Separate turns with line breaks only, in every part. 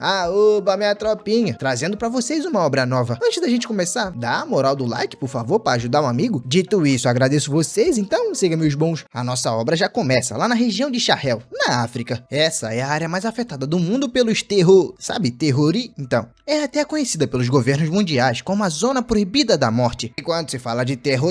Aoba, minha tropinha, trazendo pra vocês uma obra nova. Antes da gente começar, dá a moral do like, por favor, pra ajudar um amigo. Dito isso, agradeço vocês, então siga meus bons. A nossa obra já começa lá na região de Sahel, na África. Essa é a área mais afetada do mundo pelos terrori? Então, é até conhecida pelos governos mundiais como a Zona Proibida da Morte. E quando se fala de terro,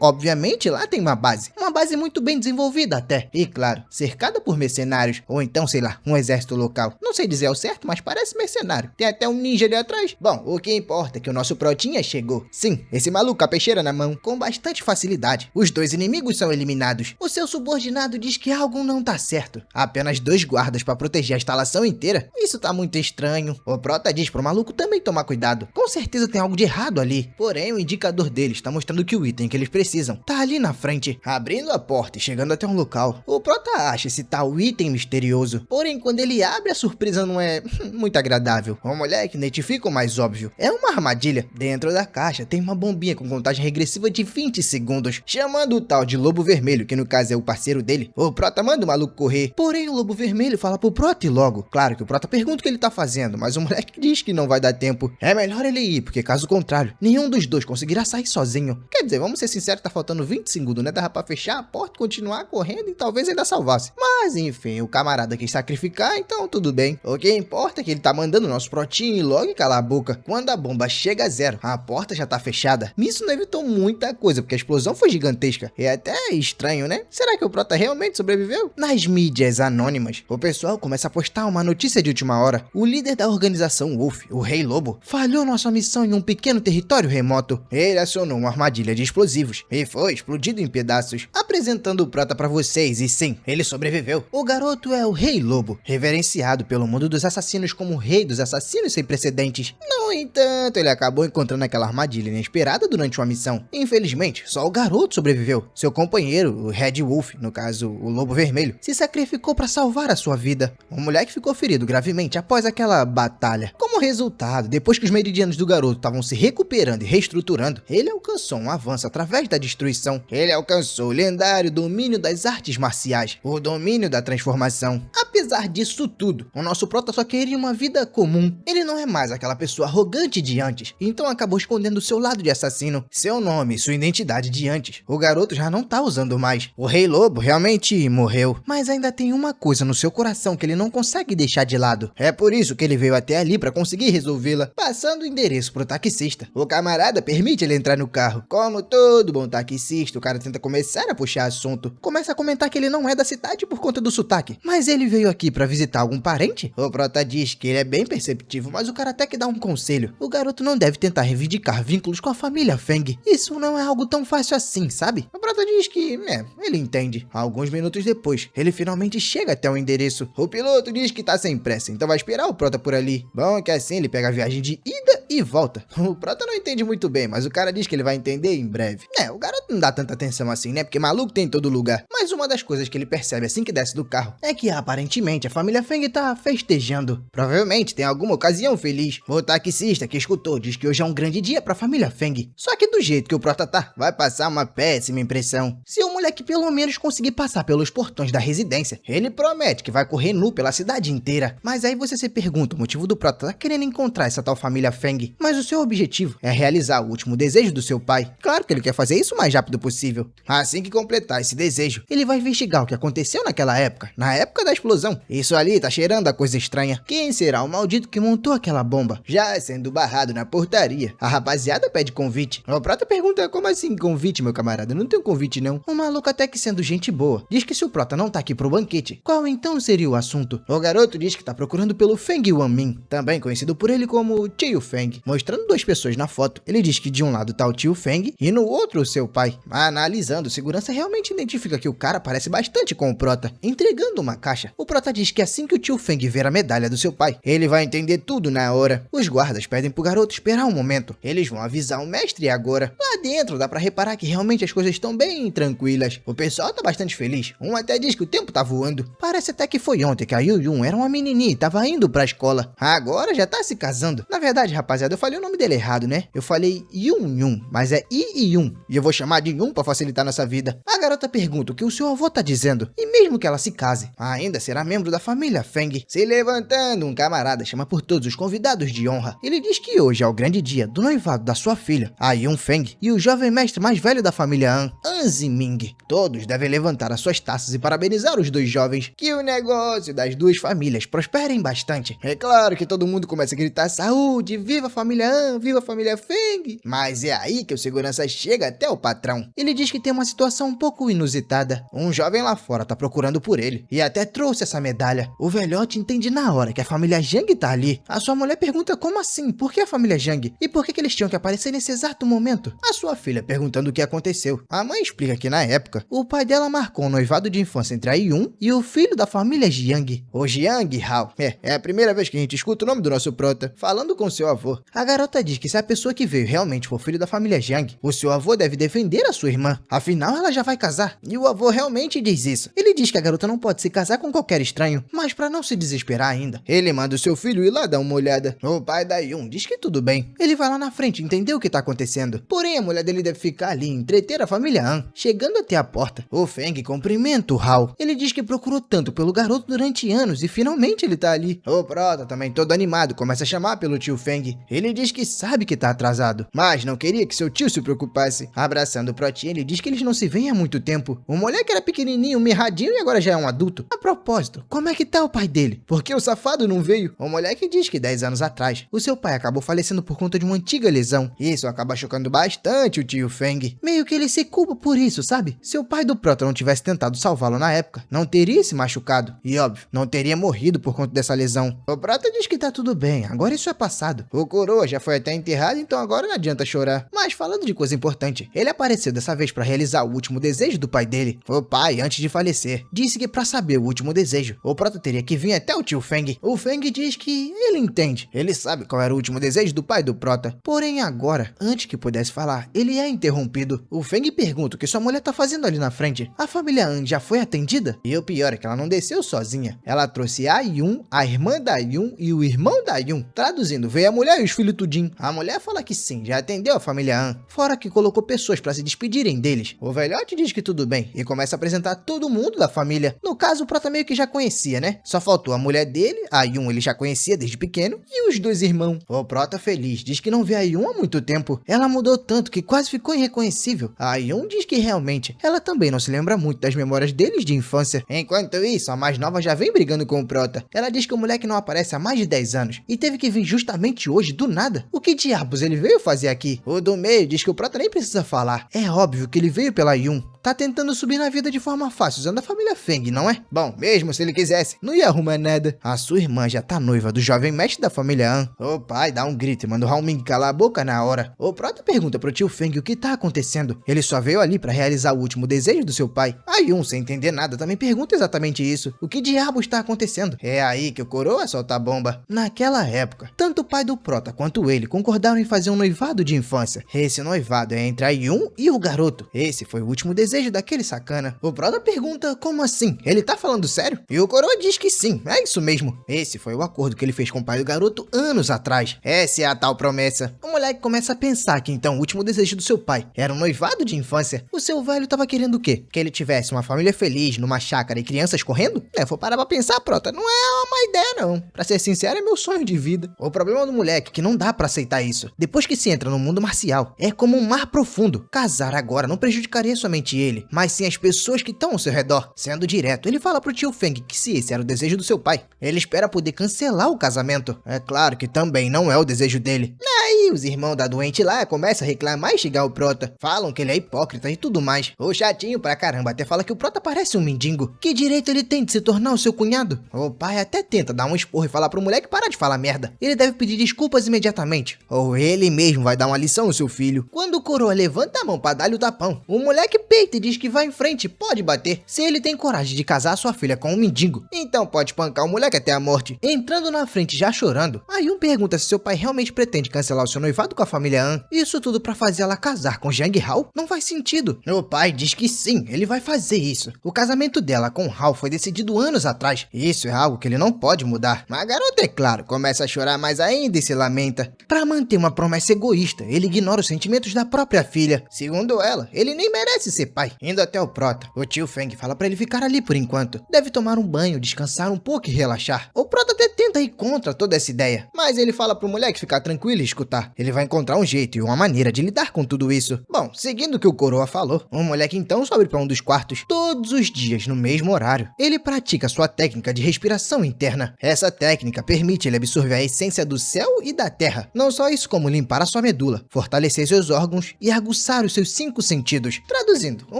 obviamente lá tem uma base muito bem desenvolvida até. E claro, cercada por mercenários, ou então, sei lá, um exército local. Não sei dizer ao certo, mas parece mercenário. Tem até um ninja ali atrás. Bom, o que importa é que o nosso protinha chegou. Sim, esse maluco com a peixeira na mão, com bastante facilidade. Os dois inimigos são eliminados. O seu subordinado diz que algo não tá certo. Apenas 2 guardas pra proteger a instalação inteira. Isso tá muito estranho. O prota diz pro maluco também tomar cuidado. Com certeza tem algo de errado ali. Porém, o indicador deles tá mostrando que o item que eles precisam tá ali na frente. Abrindo a porta e chegando até um local, o prota acha esse tal item misterioso. Porém, quando ele abre, a surpresa não é muito agradável. O moleque identifica o mais óbvio. É uma armadilha. Dentro da caixa tem uma bombinha com contagem regressiva de 20 segundos, chamando o tal de Lobo Vermelho, que no caso é o parceiro dele. O prota manda o maluco correr. Porém, o Lobo Vermelho fala pro prota ir logo. Claro que o prota pergunta o que ele tá fazendo, mas o moleque diz que não vai dar tempo. É melhor ele ir, porque caso contrário, nenhum dos dois conseguirá sair sozinho. Quer dizer, vamos ser sinceros, tá faltando 20 segundos, né? Dava pra fechar a porta, continuar correndo e talvez ainda salvasse. Mas enfim, o camarada quis sacrificar, então tudo bem. O que importa é que ele tá mandando o nosso protinho ir logo e calar a boca. Quando a bomba chega a zero, a porta já tá fechada. Nisso não evitou muita coisa, porque a explosão foi gigantesca. É até estranho, né? Será que o prota realmente sobreviveu? Nas mídias anônimas, o pessoal começa a postar uma notícia de última hora. O líder da organização Wolf, o Rei Lobo, falhou nossa missão em um pequeno território remoto. Ele acionou uma armadilha de explosivos e foi explodido em pedaços, apresentando o prota pra vocês. E sim, ele sobreviveu. O garoto é o Rei Lobo, reverenciado pelo mundo dos assassinos como o rei dos assassinos sem precedentes. No entanto, ele acabou encontrando aquela armadilha inesperada durante uma missão. Infelizmente, só o garoto sobreviveu. Seu companheiro, o Red Wolf, no caso, o Lobo Vermelho, se sacrificou para salvar a sua vida. O moleque ficou ferido gravemente após aquela batalha. Como resultado, depois que os meridianos do garoto estavam se recuperando e reestruturando, ele alcançou um avanço através da destruição. Ele alcançou o lendário domínio das artes marciais, o domínio da transformação. Apesar disso tudo, o nosso prota só queria uma vida comum. Ele não é mais aquela pessoa arrogante de antes, então acabou escondendo seu lado de assassino, seu nome e sua identidade de antes. O garoto já não tá usando mais. O Rei Lobo realmente morreu, mas ainda tem uma coisa no seu coração que ele não consegue deixar de lado. É por isso que ele veio até ali para conseguir resolvê-la, passando o endereço pro taxista. O camarada permite ele entrar no carro. Como todo bom taxista, o cara tenta começar a puxar assunto. Começa a comentar que ele não é da cidade por conta do sotaque, mas ele veio aqui para visitar algum parente? O prota diz que ele é bem perceptivo, mas o cara até que dá um conselho. O garoto não deve tentar reivindicar vínculos com a família Feng. Isso não é algo tão fácil assim, sabe? O prota diz que, ele entende. Alguns minutos depois, ele finalmente chega até o endereço. O piloto diz que tá sem pressa, então vai esperar o prota por ali. Bom, que assim ele pega a viagem de ida e volta. O prota não entende muito bem, mas o cara diz que ele vai entender em breve. O garoto não dá tanta atenção assim, né? Porque maluco tem em todo lugar. Mas uma das coisas que ele percebe assim que desce do carro é que aparentemente a família Feng tá festejando. Provavelmente tem alguma ocasião feliz. O taxista que escutou diz que hoje é um grande dia pra família Feng. Só que do jeito que o prota tá, vai passar uma péssima impressão. Se o moleque pelo menos conseguir passar pelos portões da residência, ele promete que vai correr nu pela cidade inteira. Mas aí você se pergunta o motivo do prota tá querendo encontrar essa tal família Feng. Mas o seu objetivo é realizar o último desejo do seu pai. Claro que ele quer fazer isso o mais rápido possível. Assim que completar esse desejo, ele vai investigar o que aconteceu naquela época, na época da explosão. Isso ali tá cheirando a coisa estranha. Quem será o maldito que montou aquela bomba? Já sendo barrado na portaria, a rapaziada pede convite. O prota pergunta: como assim convite, meu camarada? Não tem convite não. O maluco, até que sendo gente boa, diz que se o prota não tá aqui pro banquete, qual então seria o assunto? O garoto diz que tá procurando pelo Feng Wanmin, também conhecido por ele como Tio Feng, mostrando 2 pessoas na foto. Ele diz que de um lado tá o Tio Feng e no outro o seu pai. Analisando, segurança realmente identifica que o cara parece bastante com o prota. Entregando uma caixa, o prota diz que assim que o Tio Feng ver a medalha do seu pai, ele vai entender tudo na hora. Os guardas pedem pro garoto esperar um momento. Eles vão avisar o mestre agora. Lá dentro dá pra reparar que realmente as coisas estão bem tranquilas. O pessoal tá bastante feliz. Um até diz que o tempo tá voando. Parece até que foi ontem que a Yu Yun era uma menininha e tava indo pra escola. Agora já tá se casando. Na verdade, rapaziada, eu falei o nome dele errado, né? Eu falei Yun, mas é Yun. E eu vou chamar de Yun pra facilitar nossa vida. A garota pergunta o que o seu avô tá dizendo. E mesmo que ela se case, ainda será membro da família Feng. Se levantando, um camarada chama por todos os convidados de honra. Ele diz que hoje é o grande dia do noivado da sua filha, a Yun Feng, e o jovem mestre mais velho da família An Ziming. Todos devem levantar as suas taças e parabenizar os dois jovens. Que o negócio das duas famílias prosperem bastante. É claro que todo mundo começa a gritar saúde, viva a família An, viva a família Feng. Mas é aí que o segurança chega até o patrão. Ele diz que tem uma situação um pouco inusitada. Um jovem lá fora tá procurando por ele e até trouxe essa medalha. O velhote entende na hora que a família Zhang tá ali. A sua mulher pergunta como assim, por que a família Zhang? E por que eles tinham que aparecer nesse exato momento? A sua filha perguntando o que aconteceu. A mãe explica que na época, o pai dela marcou um noivado de infância entre a Yun e o filho da família Jiang, o Jiang Hao. É a primeira vez que a gente escuta o nome do nosso prota falando com seu avô. A garota diz que se a pessoa que veio realmente for filho da família Jiang, o seu avô deve defender a sua irmã. Afinal, ela já vai casar. E o avô realmente diz isso. Ele diz que a garota não pode se casar com qualquer estranho, mas para não se desesperar ainda, ele manda o seu filho ir lá dar uma olhada. O pai da Yun diz que tudo bem. Ele vai lá na frente entender o que tá acontecendo. Porém, a mulher dele deve ficar ali e entreter a família An. Chegando até a porta, o Feng cumprimenta o Hao. Ele diz que procurou tanto pelo garoto durante anos e finalmente ele tá ali. O prota, também todo animado, começa a chamar pelo tio Feng. Ele diz que sabe que tá atrasado, mas não queria que seu tio se preocupasse. Abraçando o protinho, ele diz que eles não se veem há muito tempo. O moleque era pequenininho, mirradinho e agora já é um adulto. A propósito, como é que tá o pai dele? Por que o safado não veio? O moleque diz que 10 anos atrás, o seu pai acabou falecendo por conta de uma antiga lesão. Isso acaba chocando bastante o tio Feng. Meio que ele se culpa por isso, sabe? Se o pai do prota não tivesse tentado salvá-lo na época, não teria se machucado. E óbvio, não teria morrido por conta dessa lesão. O prota diz que tá tudo bem, agora isso é passado. O coroa já foi até enterrado, então agora não adianta chorar. Mas falando de coisa importante, ele apareceu dessa vez para realizar o último desejo do pai dele. O pai, antes de falecer, disse que para saber o último desejo, o prota teria que vir até o tio Feng. O Feng diz que ele entende. Ele sabe qual era o último desejo do pai do prota. Porém agora, antes que pudesse falar, ele é interrompido. O Feng pergunta o que sua mulher tá fazendo ali na frente. A família An já foi atendida? E o pior é que ela não desceu sozinha. Ela trouxe a Yun, a irmã da Yun e o irmão da Yun. Traduzindo, veio a mulher e os filhos tudinho. A mulher fala que sim, já atendeu a família An. Fora que colocou pessoas para se despedirem deles. O velhote diz que tudo bem e começa a apresentar todo mundo da família. No caso, o prota meio que já conhecia, né? Só faltou a mulher dele, a Yun ele já conhecia desde pequeno, e os dois irmãos. O prota feliz diz que não vê a Yun há muito tempo. Ela mudou tanto que quase ficou irreconhecível. A Yun diz que realmente ela também não se lembra muito das memórias deles de infância. Enquanto isso, a mais nova já vem brigando com o prota. Ela diz que o moleque não aparece há mais de 10 anos e teve que vir justamente hoje, do nada. O que diabos ele veio fazer aqui? O do meio diz que o prota nem precisa falar. É óbvio que ele veio pela Yun. Tá tentando subir na vida de forma fácil, usando a família Feng, não é? Bom, mesmo se ele quisesse, não ia arrumar nada. A sua irmã já tá noiva do jovem mestre da família An. O pai dá um grito e manda o Haoming calar a boca na hora. O prota pergunta pro tio Feng o que tá acontecendo. Ele só veio ali pra realizar o último desejo do seu pai. A Yun, sem entender nada, também pergunta exatamente isso. O que diabos está acontecendo? É aí que o coroa solta a bomba. Naquela época, tanto o pai do prota quanto ele concordaram em fazer um noivado de infância. Esse noivado é entre a Yun e o garoto. Esse foi o último desejo daquele sacana. O prota pergunta como assim? Ele tá falando sério? E o coroa diz que sim, é isso mesmo. Esse foi o acordo que ele fez com o pai do garoto anos atrás. Essa é a tal promessa. O moleque começa a pensar que então o último desejo do seu pai era um noivado de infância. O seu velho tava querendo o quê? Que ele tivesse uma família feliz, numa chácara e crianças correndo? Vou parar pra pensar, prota, não é uma má ideia não. Pra ser sincero, é meu sonho de vida. O problema do moleque é que não dá pra aceitar isso. Depois que se entra no mundo marcial, é como um mar profundo. Casar agora não prejudicaria somente ele, mas sim as pessoas que estão ao seu redor. Sendo direto, ele fala pro tio Feng que se esse era o desejo do seu pai, ele espera poder cancelar o casamento. É claro que também não é o desejo dele. Aí os irmãos da doente lá começam a reclamar e xingar o prota. Falam que ele é hipócrita e tudo mais. O chatinho pra caramba até fala que o prota parece um mendigo. Que direito ele tem de se tornar o seu cunhado? O pai até tenta dar um esporro e falar pro moleque parar de falar merda. Ele deve pedir desculpas imediatamente, ou ele mesmo vai dar uma lição ao seu filho. Quando o coroa levanta a mão pra dar-lhe o tapão, o moleque peita e diz que vai em frente, pode bater. Se ele tem coragem de casar sua filha com um mendigo, então pode espancar o moleque até a morte. Entrando na frente já chorando, aí um pergunta se seu pai realmente pretende cancelar o seu seu noivado com a família An. Isso tudo pra fazer ela casar com Jang Hao? Não faz sentido. O pai diz que sim, ele vai fazer isso. O casamento dela com Hao foi decidido anos atrás. Isso é algo que ele não pode mudar. Mas a garota, é claro, começa a chorar mais ainda e se lamenta. Pra manter uma promessa egoísta, ele ignora os sentimentos da própria filha. Segundo ela, ele nem merece ser pai. Indo até o Prota, o tio Feng fala pra ele ficar ali por enquanto. Deve tomar um banho, descansar um pouco e relaxar. O Prota até tenta ir contra toda essa ideia, mas ele fala pro moleque ficar tranquilo e escutar. Ele vai encontrar um jeito e uma maneira de lidar com tudo isso. Bom, seguindo o que o coroa falou, o moleque então sobe pra um dos quartos todos os dias no mesmo horário. Ele pratica sua técnica de respiração interna. Essa técnica permite ele absorver a essência do céu e da terra. Não só isso, como limpar a sua medula, fortalecer seus órgãos e aguçar os seus 5 sentidos. Traduzindo, o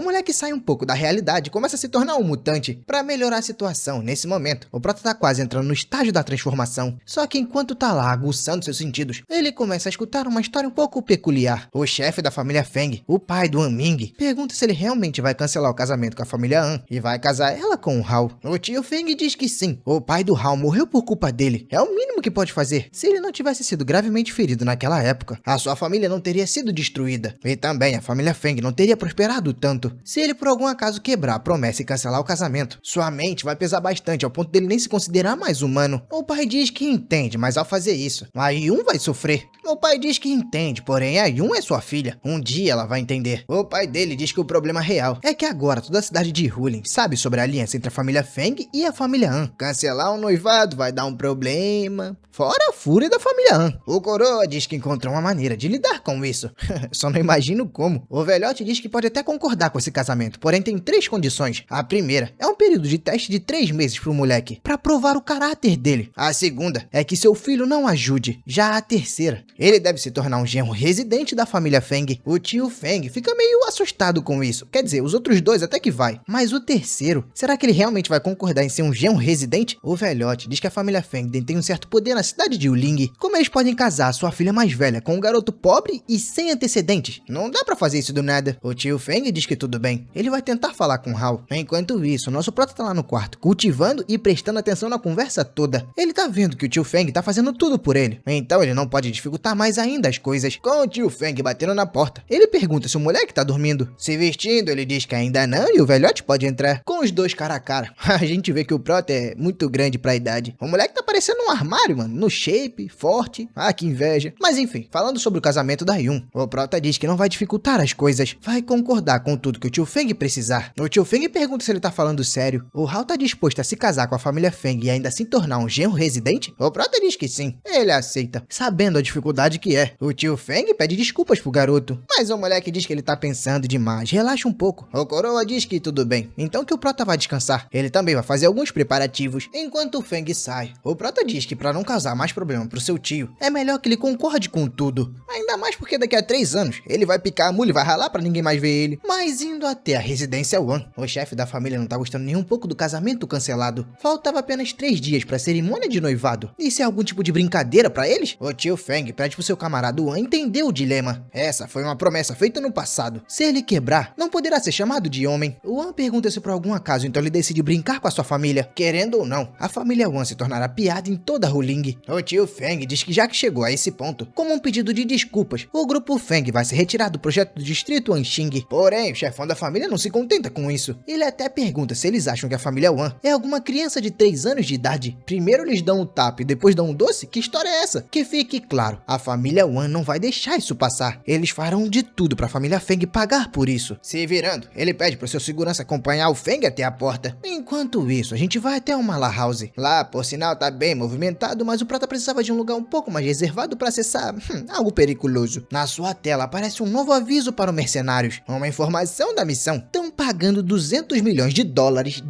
moleque sai um pouco da realidade e começa a se tornar um mutante. Pra melhorar a situação, nesse momento, o Prota tá quase entrando no estágio da transformação. Só que enquanto tá lá aguçando seus sentidos, ele começa a escutar uma história um pouco peculiar. O chefe da família Feng, o pai do An Ming, pergunta se ele realmente vai cancelar o casamento com a família An e vai casar ela com o Hao. O tio Feng diz que sim. O pai do Hao morreu por culpa dele. É o mínimo que pode fazer. Se ele não tivesse sido gravemente ferido naquela época, a sua família não teria sido destruída. E também a família Feng não teria prosperado tanto. Se ele por algum acaso quebrar a promessa e cancelar o casamento, sua mente vai pesar bastante ao ponto dele nem se considerar mais humano. O pai diz que entende, mas ao fazer isso, a Yun vai sofrer. O pai diz que entende, porém a Yun é sua filha. Um dia ela vai entender. O pai dele diz que o problema real é que agora toda a cidade de Hulin sabe sobre a aliança entre a família Feng e a família An. Cancelar o noivado vai dar um problema. Fora a fúria da família An. O coroa diz que encontrou uma maneira de lidar com isso. Só não imagino como. O velhote diz que pode até concordar com esse casamento, porém tem 3 condições. A primeira é um período de teste de 3 meses pro moleque, pra provar o caráter dele. A segunda é que seu filho não ajude. Já a terceira, ele deve se tornar um genro residente da família Feng. O tio Feng fica meio assustado com isso. Quer dizer, os outros 2 até que vai. Mas o terceiro, será que ele realmente vai concordar em ser um genro residente? O velhote diz que a família Feng detém um certo poder na cidade de Uling. Como eles podem casar sua filha mais velha com um garoto pobre e sem antecedentes? Não dá pra fazer isso do nada. O tio Feng diz que tudo bem. Ele vai tentar falar com Hao. Enquanto isso, nosso Prota tá lá no quarto, cultivando e prestando atenção na conversa toda. Ele tá vendo que o tio Feng tá fazendo tudo por ele. Então ele não pode dificultar mais ainda as coisas. Com o tio Feng batendo na porta, ele pergunta se o moleque tá dormindo. Se vestindo, ele diz que ainda não e o velhote pode entrar. Com os 2 cara a cara, a gente vê que o Prota é muito grande pra idade. O moleque tá parecendo um armário, mano. No shape, forte. Ah, que inveja. Mas enfim, falando sobre o casamento da Yun, o Prota diz que não vai dificultar as coisas. Vai concordar com tudo que o tio Feng precisar. O tio Feng pergunta se ele tá falando sério. O Hao tá disposto a se casar com a família Feng e ainda se tornar um genro residente? O Prota diz que sim. Ele aceita, sabendo a dificuldade que é. O tio Feng pede desculpas pro garoto, mas o moleque diz que ele tá pensando demais. Relaxa um pouco. O coroa diz que tudo bem, então que o Prota vai descansar. Ele também vai fazer alguns preparativos. Enquanto o Feng sai, o Prota diz que pra não causar mais problema pro seu tio, é melhor que ele concorde com tudo. Ainda mais porque daqui a 3 anos, ele vai picar a mula e vai ralar pra ninguém mais ver ele. Mas indo até a residência Wan, o chefe da família não tá gostando nem um pouco do casamento cancelado. Faltava apenas 3 dias pra cerimônia de noivado. Isso é algum tipo de brincadeira pra eles? O tio Feng pede pro seu camarada Wan entender o dilema. Essa foi uma promessa feita no passado. Se ele quebrar, não poderá ser chamado de homem. O Wan pergunta se por algum acaso, então ele decide brincar com a sua família. Querendo ou não, a família Wan se tornará piada em toda Huling. O tio Feng diz que já que chegou a esse ponto, como um pedido de desculpas, o grupo Feng vai se retirar do projeto do distrito Anxing. Porém, o chefão da família não se contenta com isso. Ele até pergunta se eles acham que a família Wan é alguma criança de 3 anos de idade. Primeiro eles dão um tapa e depois dão um doce? Que história é essa? Que fique claro, a família Wan não vai deixar isso passar. Eles farão de tudo pra família Feng pagar por isso. Se virando, ele pede pro seu segurança acompanhar o Feng até a porta. Enquanto isso, a gente vai até uma La House. Lá, por sinal, tá bem movimentado, mas o Prota precisava de um lugar um pouco mais reservado para acessar algo periculoso. Na sua tela aparece um novo aviso para os mercenários, uma informação da missão. Estão pagando 200 milhões de dólares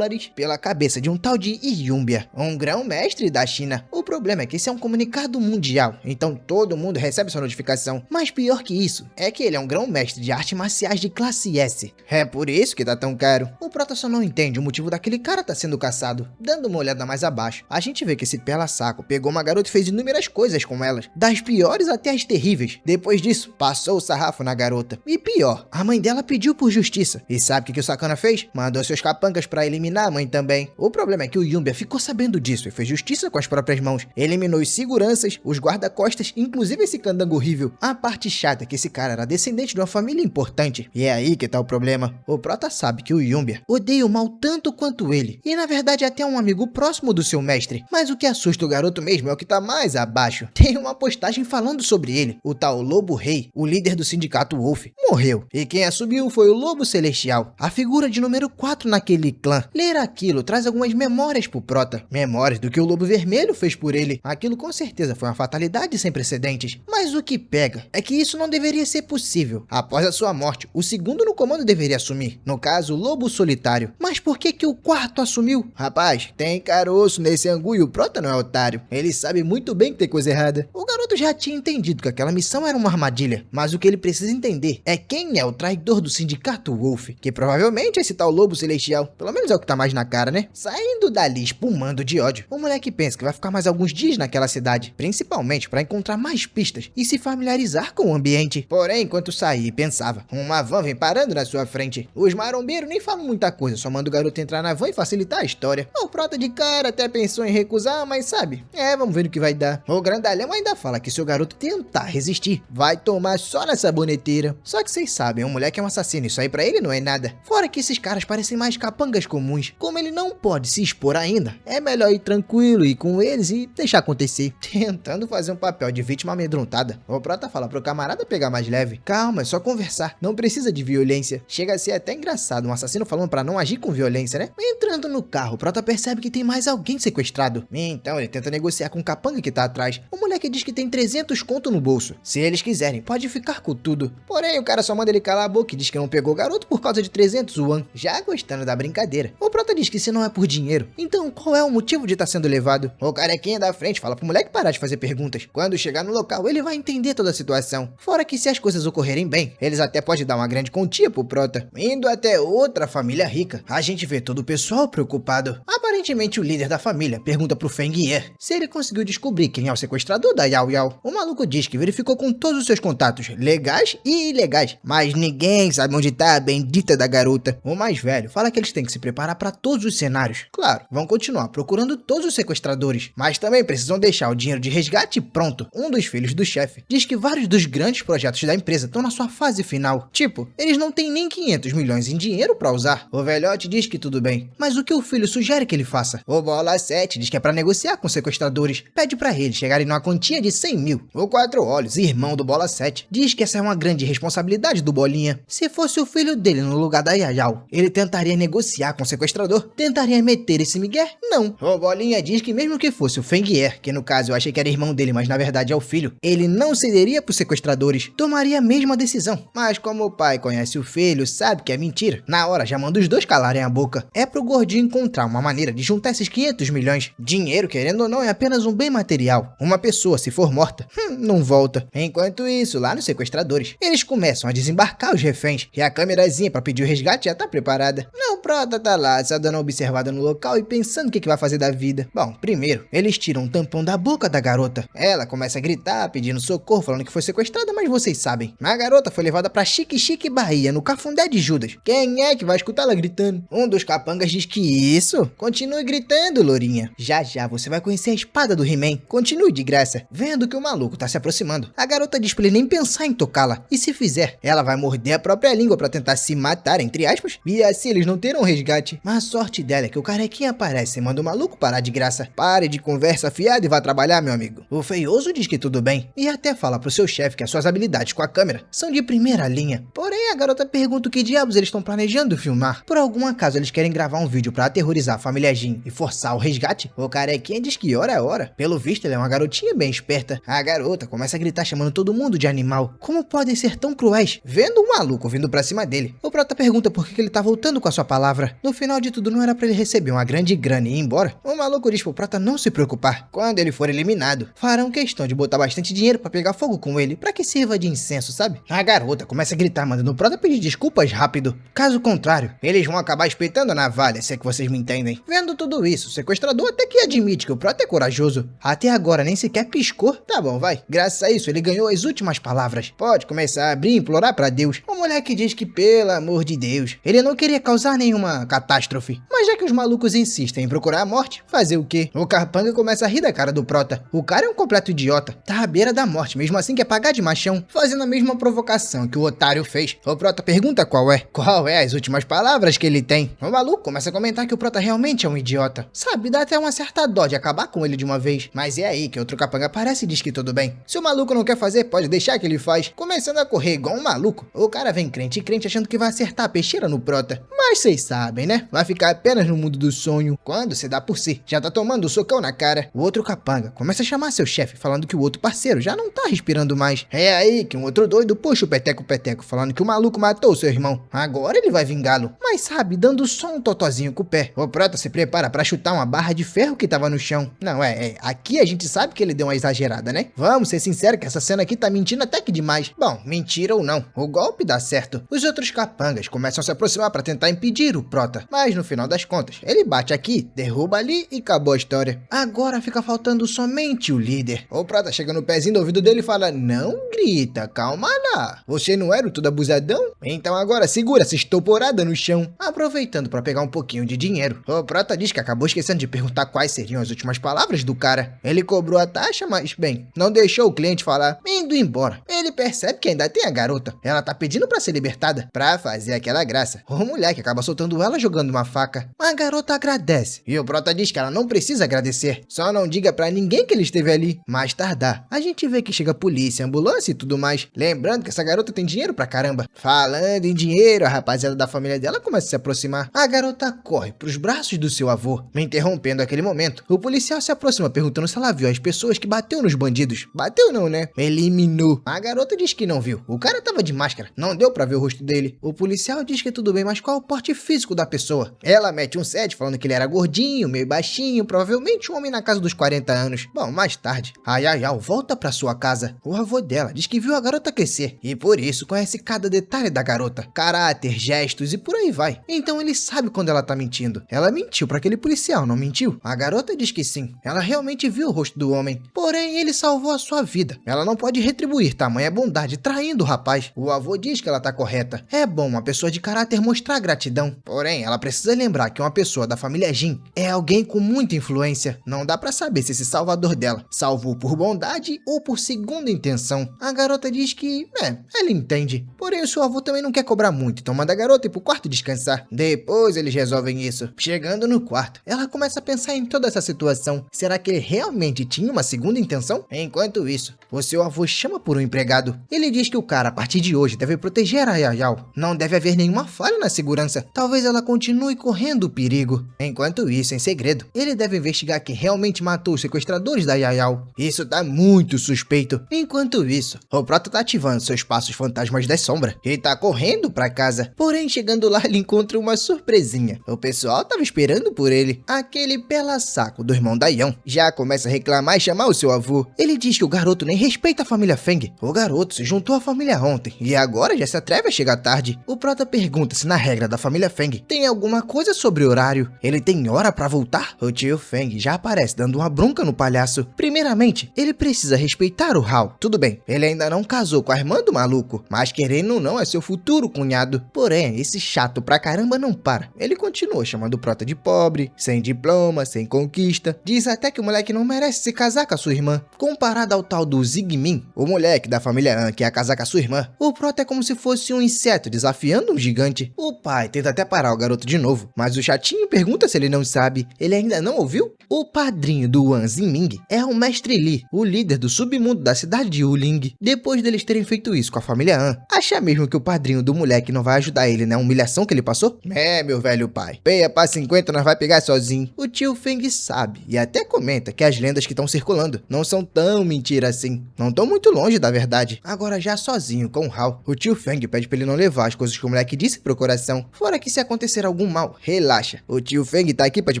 pela cabeça de um tal de Yumbia, um grão-mestre da China. O problema é que esse é um comunicado mundial, então todo mundo recebe essa notificação. Mas pior que isso, é que ele é um grão-mestre de artes marciais de classe S. É por isso que tá tão caro. O Prota só não entende o motivo daquele cara tá sendo caçado. Dando uma olhada mais abaixo, a gente vê que esse pela-saco pegou uma garota e fez inúmeras coisas com elas, das piores até as terríveis. Depois disso, passou o sarrafo na garota. E pior, a mãe dela pediu por justiça. E sabe o que o sacana fez? Mandou seus capangas pra eliminar a mãe também. O problema é que o Yumbia ficou sabendo disso e fez justiça com as próprias mãos. Eliminou os seguranças, os guarda guarda-costas, inclusive esse candango horrível. A parte chata é que esse cara era descendente de uma família importante. E é aí que tá o problema. O Prota sabe que o Yumbia odeia o mal tanto quanto ele. E na verdade é até um amigo próximo do seu mestre. Mas o que assusta o garoto mesmo é o que tá mais abaixo. Tem uma postagem falando sobre ele. O tal Lobo Rei, o líder do sindicato Wolf, morreu. E quem assumiu foi o Lobo Celestial, a figura de número 4 naquele clã. Ler aquilo traz algumas memórias pro Prota. Memórias do que o Lobo Vermelho fez por ele. Aquilo com certeza foi uma fatalidade sem precedentes. Mas o que pega é que isso não deveria ser possível. Após a sua morte, o segundo no comando deveria assumir. No caso, o Lobo Solitário. Mas por que o quarto assumiu? Rapaz, tem caroço nesse angu e o Prota não é otário. Ele sabe muito bem que tem coisa errada. O garoto já tinha entendido que aquela missão era uma armadilha. Mas o que ele precisa entender é quem é o traidor do sindicato Wolf. Que provavelmente é esse tal Lobo Celestial. Pelo menos é o que tá mais na cara, né? Saindo dali espumando de ódio, o moleque pensa que vai ficar mais alguns dias naquela cidade. Principalmente para encontrar mais pistas e se familiarizar com o ambiente. Porém, enquanto saía e pensava, uma van vem parando na sua frente. Os marombeiros nem falam muita coisa, só manda o garoto entrar na van e facilitar a história. O Prota de cara até pensou em recusar, mas sabe, vamos ver no que vai dar. O grandalhão ainda fala que se o garoto tentar resistir, vai tomar só na saboneteira. Só que vocês sabem, o moleque é um assassino, isso aí pra ele não é nada. Fora que esses caras parecem mais capangas comuns. Como ele não pode se expor ainda, é melhor ir tranquilo, ir com eles e deixar acontecer. Tentando fazer um papel de vítima amedrontada, o Prota fala pro camarada pegar mais leve. Calma, é só conversar, não precisa de violência. Chega a ser até engraçado, um assassino falando pra não agir com violência, né? Entrando no carro, o Prota percebe que tem mais alguém sequestrado. Então ele tenta negociar com o capanga que tá atrás. O moleque diz que tem 300 conto no bolso. Se eles quiserem, pode ficar com tudo. Porém, o cara só manda ele calar a boca e diz que não pegou o garoto por causa de 300 yuan. Já gostando da brincadeira. O Prota diz que se não é por dinheiro, então qual é o motivo de estar sendo levado? O carequinha da frente fala pro moleque parar de fazer perguntas. Quando chegar no local, ele vai entender toda a situação. Fora que se as coisas ocorrerem bem, eles até podem dar uma grande quantia pro Prota. Indo até outra família rica, a gente vê todo o pessoal preocupado. Aparentemente o líder da família pergunta pro Feng Ye se ele conseguiu descobrir quem é o sequestrador da Yao Yao. O maluco diz que verificou com todos os seus contatos, legais e ilegais, mas ninguém sabe onde tá a bendita da garota. O mais velho fala que eles têm que se preparar para todos os cenários. Claro, vão continuar procurando todos os sequestradores, mas também precisam deixar o dinheiro de resgate pronto. Um dos filhos do chefe diz que vários dos grandes projetos da empresa estão na sua fase final. Tipo, eles não têm nem 500 milhões em dinheiro para usar. O velhote diz que tudo bem, mas o que o filho sugere que ele faça? O Bola 7 diz que é para negociar com os sequestradores. Pede para eles chegarem numa quantia de 100 mil. O Quatro Olhos, irmão do Bola 7, diz que essa é uma grande responsabilidade do Bolinha. Se fosse o filho dele no lugar da Yayao, ele tentaria negociar com o sequestrador? Tentaria meter esse migué? Não. O Bolinha diz que mesmo que fosse o Feng Ye, que no caso eu achei que era irmão dele, mas na verdade é o filho, ele não cederia pros sequestradores, tomaria a mesma decisão. Mas como o pai conhece o filho, sabe que é mentira, na hora já manda os dois calarem a boca. É pro gordinho encontrar uma maneira de juntar esses 500 milhões. Dinheiro, querendo ou não, é apenas um bem material. Uma pessoa, se for morta, não volta. Enquanto isso, lá nos sequestradores, eles começam a desembarcar os reféns, e a câmerazinha pra pedir o resgate já tá preparada. Não, o Prota tá lá, só dando uma observada no local e pensando o que vai fazer da vida. Bom, primeiro, eles tiram um tampão da boca da garota. Ela começa a gritar, pedindo socorro, falando que foi sequestrada, mas vocês sabem. A garota foi levada pra Chique Chique Bahia, no Cafundé de Judas. Quem é que vai escutar ela gritando? Um dos capangas diz que isso? Continue gritando, lourinha. Já já você vai conhecer a espada do He-Man. Continue de graça. Vendo que o maluco tá se aproximando, a garota diz pra ele nem pensar em tocá-la. E se fizer, ela vai morder a própria língua pra tentar se matar, entre aspas. E assim eles não terão resgate. Mas a sorte dela é que o carequinha aparece e manda o maluco parar de graça. Pare de conversa fiada e vá trabalhar, meu amigo. O feioso diz que tudo bem. E até fala pro seu chefe que as suas habilidades com a câmera são de primeira linha. Porém, a garota pergunta o que diabos eles estão planejando filmar. Por algum acaso eles querem gravar um vídeo pra aterrorizar a família Jin e forçar o resgate? O carequinha diz que hora é hora. Pelo visto, ele é uma garotinha bem esperta. A garota começa a gritar chamando todo mundo de animal. Como podem ser tão cruéis? Vendo um maluco vindo pra cima dele, o Prota pergunta por que ele tá voltando com a sua palavra. No final de tudo, não era pra ele receber uma grande grana e ir embora? O maluco diz pro Prota não se preocupar. Quando ele for eliminado, farão questão de botar bastante dinheiro pra pegar fogo com ele, pra que sirva de incenso, sabe? A garota começa a gritar, mandando o Prota pedir desculpas rápido. Caso contrário, eles vão acabar espetando a navalha, se é que vocês me entendem. Vendo tudo isso, o sequestrador até que admite que o Prota é corajoso. Até agora nem sequer piscou. Tá bom, vai. Graças a isso, ele ganhou as últimas palavras. Pode começar a abrir e implorar pra Deus. O moleque diz que, pelo amor de Deus, ele não queria causar nenhuma catástrofe. Mas já que os malucos insistem em procurar a morte, fazer o quê? O capanga começa a rir da cara do prota. O cara é um completo idiota. Tá à beira da morte, mesmo assim quer pagar de machão, fazendo a mesma provocação que o otário fez. O prota pergunta qual é. Qual é as últimas palavras que ele tem? O maluco começa a comentar que o prota realmente é um idiota. Sabe, dá até uma certa dó de acabar com ele de uma vez. Mas é aí que outro capanga aparece e diz que tudo bem. Se o maluco não quer fazer, pode deixar que ele faz. Começando a correr igual um maluco. O cara vem crente e crente achando que vai acertar a peixeira no prota. Mas vocês sabem, né? Vai ficar apenas no mundo do sonho. Quando se dá por si, já tá tomando um socão na cara. O outro capanga começa a chamar seu chefe, falando que o outro parceiro já não tá respirando mais. É aí que um outro doido puxa o peteco-peteco, falando que o maluco matou seu irmão. Agora ele vai vingá-lo. Mas sabe, dando só um totozinho com o pé. O prota se prepara pra chutar uma barra de ferro que tava no chão. Não, aqui a gente sabe que ele deu uma exagerada, né? Vamos ser sinceros que essa cena aqui tá mentindo até que demais. Bom, mentira ou não, o golpe dá certo. Os outros capangas começam a se aproximar pra tentar impedir o prota. Mas no final das contas, ele bate aqui, derruba ali e acabou a história. Agora fica faltando somente o líder. O prota chega no pezinho do ouvido dele e fala: não grita, calma lá. Você não era o tudo abusadão? Então agora segura essa estoporada no chão. Aproveitando pra pegar um pouquinho de dinheiro. O prota diz que acabou esquecendo de perguntar quais seriam as últimas palavras do cara. Ele cobrou a taxa, mas bem, não deixou o cliente falar, indo embora. Ele percebe que ainda tem a garota. Ela tá pedindo pra ser libertada, pra fazer aquela graça. O moleque acaba soltando ela jogando uma faca. A garota agradece. E o prota diz que ela não precisa agradecer. Só não diga pra ninguém que ele esteve ali. Mais tardar, a gente vê que chega a polícia, ambulância e tudo mais. Lembrando que essa garota tem dinheiro pra caramba. Falando em dinheiro, a rapaziada da família dela começa a se aproximar. A garota corre pros braços do seu avô. Me interrompendo aquele momento, o policial se aproxima perguntando se ela viu as pessoas que bateu nos bandidos. Bateu não, né? Eliminou. A garota diz que não viu. O cara tava de máscara. Não deu pra ver o rosto dele. O policial diz que tudo bem, mas qual é o porte físico da pessoa? Ela mete um 7 falando que ele era gordinho, meio baixinho, provavelmente um homem na casa dos 40 anos. Bom, mais tarde, a Yayao volta pra sua casa. O avô dela diz que viu a garota crescer e por isso conhece cada detalhe da garota. Caráter, gestos e por aí vai. Então ele sabe quando ela tá mentindo. Ela mentiu pra aquele policial, não mentiu? A garota diz que sim. Ela realmente viu o rosto do homem. Porém, ele salvou a sua vida. Ela não pode retribuir tamanha bondade traindo o rapaz. O avô diz que ela tá correta. É bom uma pessoa de caráter mostrar gratidão. Porém, ela precisa lembrar que uma pessoa da família Jin é alguém com muita influência. Não dá pra saber se esse salvador dela salvou por bondade ou por segunda intenção. A garota diz que, ela entende. Porém, o seu avô também não quer cobrar muito, então manda a garota ir pro quarto descansar. Depois eles resolvem isso. Chegando no quarto, ela começa a pensar em toda essa situação. Será que ele realmente tinha uma segunda intenção? Enquanto isso, o seu avô chama por um empregado. Ele diz que o cara, a partir de hoje, deve proteger a Yayao. Não deve haver nenhuma falha na segurança. Talvez ela continue correndo o perigo. Enquanto isso, em segredo, ele deve investigar quem realmente matou os sequestradores da Yayao. Isso tá muito suspeito. Enquanto isso, o prota tá ativando seus passos fantasmas da sombra e tá correndo pra casa. Porém, chegando lá, ele encontra uma surpresinha. O pessoal tava esperando por ele. Aquele pela-saco do irmão da Yan já começa a reclamar e chamar o seu avô. Ele diz que o garoto nem respeita a família Feng. O garoto se juntou à família ontem e agora já se atreve a chegar tarde. O prota pergunta se na regra da família Feng tem alguma coisa sobre horário. Ele tem hora pra voltar? O tio Feng já aparece dando uma bronca no palhaço. Primeiramente, ele precisa respeitar o Hao. Tudo bem, ele ainda não casou com a irmã do maluco, mas querendo ou não é seu futuro cunhado. Porém, esse chato pra caramba não para. Ele continua chamando o prota de pobre, sem diploma, sem conquista. Diz até que o moleque não merece se casar com a sua irmã. Comparado ao tal do Zigmin, o moleque da família An que ia casar com a sua irmã, o prota é como se fosse um inseto desafiando um gigante. O pai tenta até parar o garoto de novo, mas o chatinho pergunta se ele não sabe. Ele ainda não ouviu? O padrinho do Wan Ziming é o Mestre Li, o líder do submundo da cidade de Wuling. Depois deles terem feito isso com a família An, acha mesmo que o padrinho do moleque não vai ajudar ele na humilhação que ele passou? É, meu velho pai. Peia pra 50 nós vai pegar sozinho. O tio Feng sabe e até comenta que as lendas que estão circulando não são tão mentira assim. Não estão muito longe da verdade. Agora já sozinho com o Hao, o tio Feng pede pra ele não levar as coisas que o moleque disse pro coração. Fora que se acontecer algum mal, relaxa. O tio Feng tá aqui pra te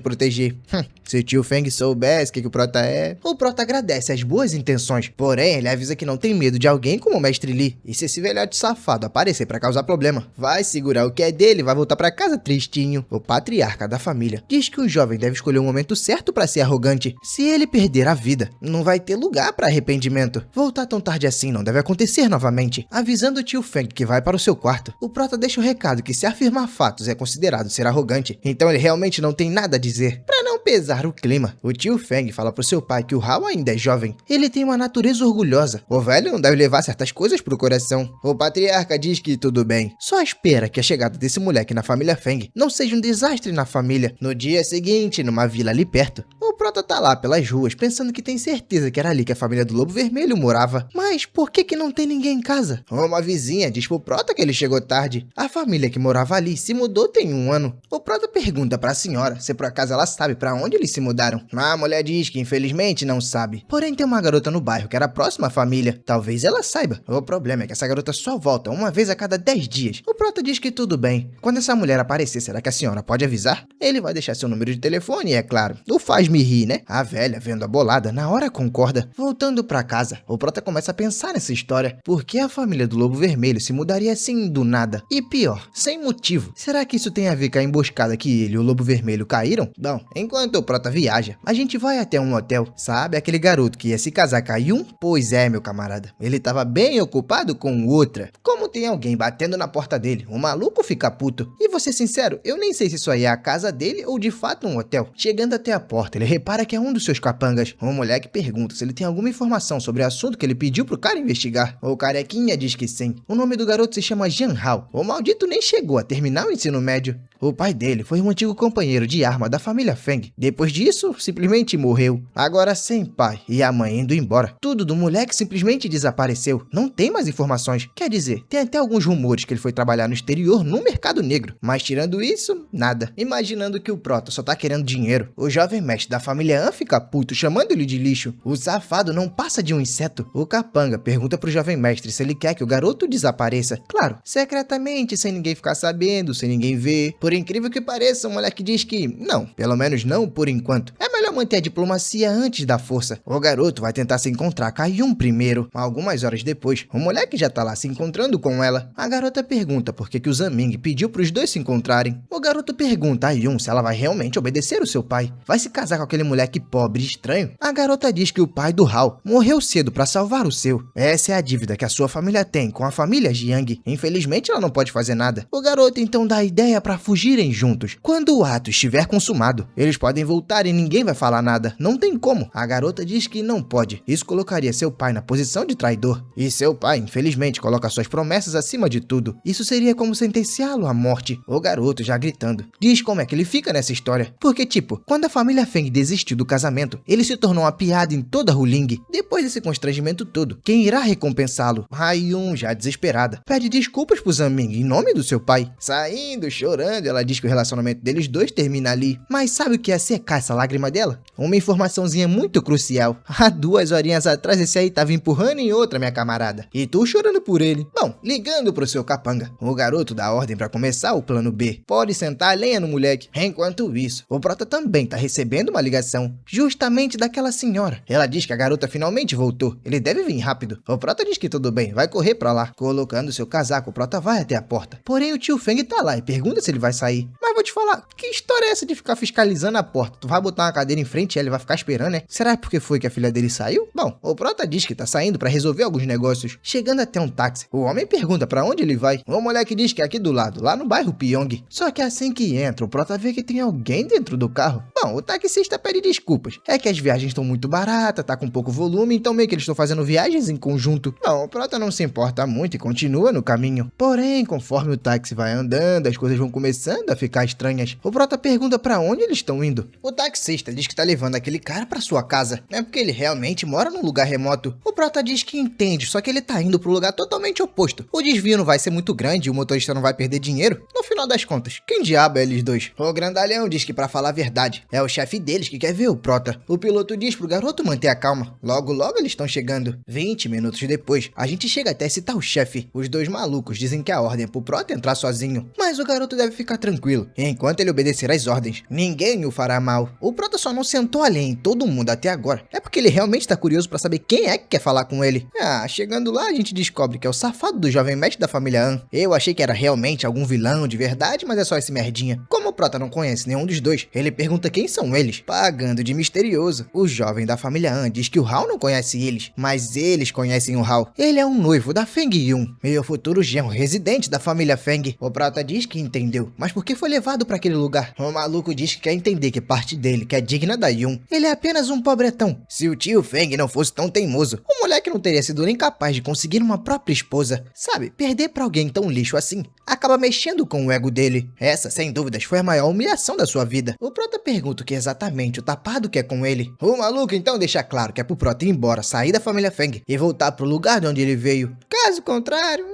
proteger. Se o tio Feng soubesse o que o prota é... O prota agradece as boas intenções, porém ele avisa que não tem medo de alguém como o Mestre Li. E se esse velhote safado aparecer pra causar problema, vai segurar o que é dele e vai voltar pra casa tristinho. O patriarca da família diz que o jovem deve escolher o momento certo pra ser arrogante. Se ele perder a vida, não vai ter ter lugar para arrependimento. Voltar tão tarde assim não deve acontecer novamente. Avisando o tio Feng que vai para o seu quarto, o prota deixa o recado que se afirmar fatos é considerado ser arrogante, então ele realmente não tem nada a dizer. Para não pesar o clima, o tio Feng fala pro seu pai que o Hao ainda é jovem. Ele tem uma natureza orgulhosa. O velho não deve levar certas coisas pro coração. O patriarca diz que tudo bem. Só espera que a chegada desse moleque na família Feng não seja um desastre na família. No dia seguinte, numa vila ali perto, o prota tá lá pelas ruas pensando que tem certeza que era ali que a família do Lobo Vermelho morava. Mas por que não tem ninguém em casa? Uma vizinha diz pro prota que ele chegou tarde. A família que morava ali se mudou tem 1 ano. O prota pergunta pra senhora se por acaso ela sabe pra onde eles se mudaram. A mulher diz que infelizmente não sabe. Porém tem uma garota no bairro que era próxima à família. Talvez ela saiba. O problema é que essa garota só volta uma vez a cada 10 dias. O prota diz que tudo bem. Quando essa mulher aparecer, será que a senhora pode avisar? Ele vai deixar seu número de telefone e, é claro, o faz-me rir, né? A velha, vendo a bolada, na hora concorda. Voltando pra casa, o prota começa a pensar nessa história. Por que a família do Lobo Vermelho se mudaria assim do nada? E pior, sem motivo. Será que isso tem a ver com a emboscada que ele e o Lobo Vermelho caíram? Bom, enquanto o prota viaja, a gente vai até um hotel. Sabe aquele garoto que ia se casar com a Yun? Pois é, meu camarada. Ele tava bem ocupado com outra. Como tem alguém batendo na porta dele, o maluco fica puto. E vou ser sincero, eu nem sei se isso aí é a casa dele ou de fato um hotel. Chegando até a porta, ele repara que é um dos seus capangas. O moleque pergunta se ele tem alguma informação sobre o assunto que ele pediu pro cara investigar. O carequinha diz que sim. O nome do garoto se chama Jian Hao. O maldito nem chegou a terminar o ensino médio. O pai dele foi um antigo companheiro de arma da família Feng. Depois disso, simplesmente morreu. Agora sem pai e a mãe indo embora. Tudo do moleque simplesmente desapareceu. Não tem mais informações. Quer dizer, tem até alguns rumores que ele foi trabalhar no exterior no mercado negro. Mas tirando isso, nada. Imaginando que o prota só tá querendo dinheiro, o jovem mestre da família An fica puto, chamando ele de lixo. O safado não passa de um inseto. O capanga pergunta pro jovem mestre se ele quer que o garoto desapareça. Claro, secretamente, sem ninguém ficar sabendo, sem ninguém ver. Por incrível que pareça, o moleque diz que não, pelo menos não por enquanto. É melhor manter a diplomacia antes da força. O garoto vai tentar se encontrar com a Yun primeiro. Algumas horas depois, o moleque já tá lá se encontrando com ela. A garota pergunta por que o Zaming pediu pros dois se encontrarem. O garoto pergunta a Yun se ela vai realmente obedecer o seu pai. Vai se casar com aquele moleque pobre e estranho? A garota diz que o pai do Hao morreu cedo pra salvar o seu. Essa é a dívida que a sua família tem com a família Jiang. Infelizmente ela não pode fazer nada. O garoto então dá a ideia pra fugirem juntos. Quando o ato estiver consumado, eles podem voltar e ninguém vai falar nada. Não tem como. A garota diz que não pode. Isso colocaria seu pai na posição de traidor. E seu pai, infelizmente, coloca suas promessas acima de tudo. Isso seria como sentenciá-lo à morte. O garoto, já gritando, diz como é que ele fica nessa história. Porque, tipo, quando a família Feng desistiu do casamento, ele se tornou uma piada em toda Huling. Depois desse constrangimento todo, quem irá recompensá-lo? Yun, já desesperada, pede desculpas pro Zaming em nome do seu pai. Saindo, chorando, ela diz que o relacionamento deles dois termina ali. Mas sabe o que ia secar essa lágrima dela? Uma informaçãozinha muito crucial. Há 2 horinhas atrás esse aí tava empurrando em outra, minha camarada. E tu chorando por ele. Bom, ligando pro seu capanga, o garoto dá ordem pra começar o plano B. Pode sentar a lenha no moleque. Enquanto isso, o prota também tá recebendo uma ligação, justamente daquela senhora. Ela diz que a garota finalmente voltou. Ele deve vir rápido. O prota diz que tudo bem, vai correr pra lá. Colocando seu casaco, o prota vai até a porta. Porém, o tio Feng tá lá e pergunta se ele vai sair. Mas vou te falar, que história é essa de ficar fiscalizando a porta? Tu vai botar uma cadeira em frente e ele vai ficar esperando, né? Será porque foi que a filha dele saiu? Bom, o prota diz que tá saindo pra resolver alguns negócios. Chegando até um táxi, o homem pergunta pra onde ele vai. O moleque diz que é aqui do lado, lá no bairro Pyong. Só que assim que entra, o prota vê que tem alguém dentro do carro. Bom, o taxista pede desculpas. É que as viagens estão muito baratas, tá com pouco volume, então meio que eles estão fazendo viagens em conjunto. Bom, o prota não se importa muito e continua no caminho. Porém, conforme o táxi vai andando, as coisas vão começando a ficar estranhas. O prota pergunta pra onde eles estão indo. O taxista diz que tá levando aquele cara pra sua casa. É porque ele realmente mora num lugar remoto. O prota diz que entende, só que ele tá indo pro lugar totalmente oposto. O desvio não vai ser muito grande e o motorista não vai perder dinheiro. No final das contas, quem diabo é eles dois? O grandalhão diz que pra falar a verdade, é o chefe deles que quer ver o prota. O piloto diz pro garoto manter a calma. Logo, logo eles estão chegando. 20 minutos depois, a gente chega até citar o chefe. Os dois malucos dizem que a ordem é pro prota entrar sozinho. Mas o garoto deve ficar ficar tranquilo, enquanto ele obedecer às ordens. Ninguém o fará mal. O Prota só não sentou além em todo mundo até agora. É porque ele realmente tá curioso pra saber quem é que quer falar com ele. Chegando lá a gente descobre que é o safado do jovem mestre da família An. Eu achei que era realmente algum vilão de verdade, mas é só esse merdinha. Como o Prota não conhece nenhum dos dois, ele pergunta quem são eles, pagando de misterioso. O jovem da família An diz que o Hao não conhece eles, mas eles conhecem o Hao. Ele é um noivo da Feng Yun, meu futuro genro residente da família Feng. O Prota diz que entendeu, mas por que foi levado pra aquele lugar? O maluco diz que quer entender que parte dele, que é digna da Yun. Ele é apenas um pobretão. Se o tio Feng não fosse tão teimoso, o moleque não teria sido nem capaz de conseguir uma própria esposa. Sabe, perder pra alguém tão lixo assim, acaba mexendo com o ego dele. Essa, sem dúvidas, foi a maior humilhação da sua vida. O Prota pergunta o que exatamente o tapado quer com ele. O maluco então deixa claro que é pro Prota ir embora, sair da família Feng e voltar pro lugar de onde ele veio. Caso contrário,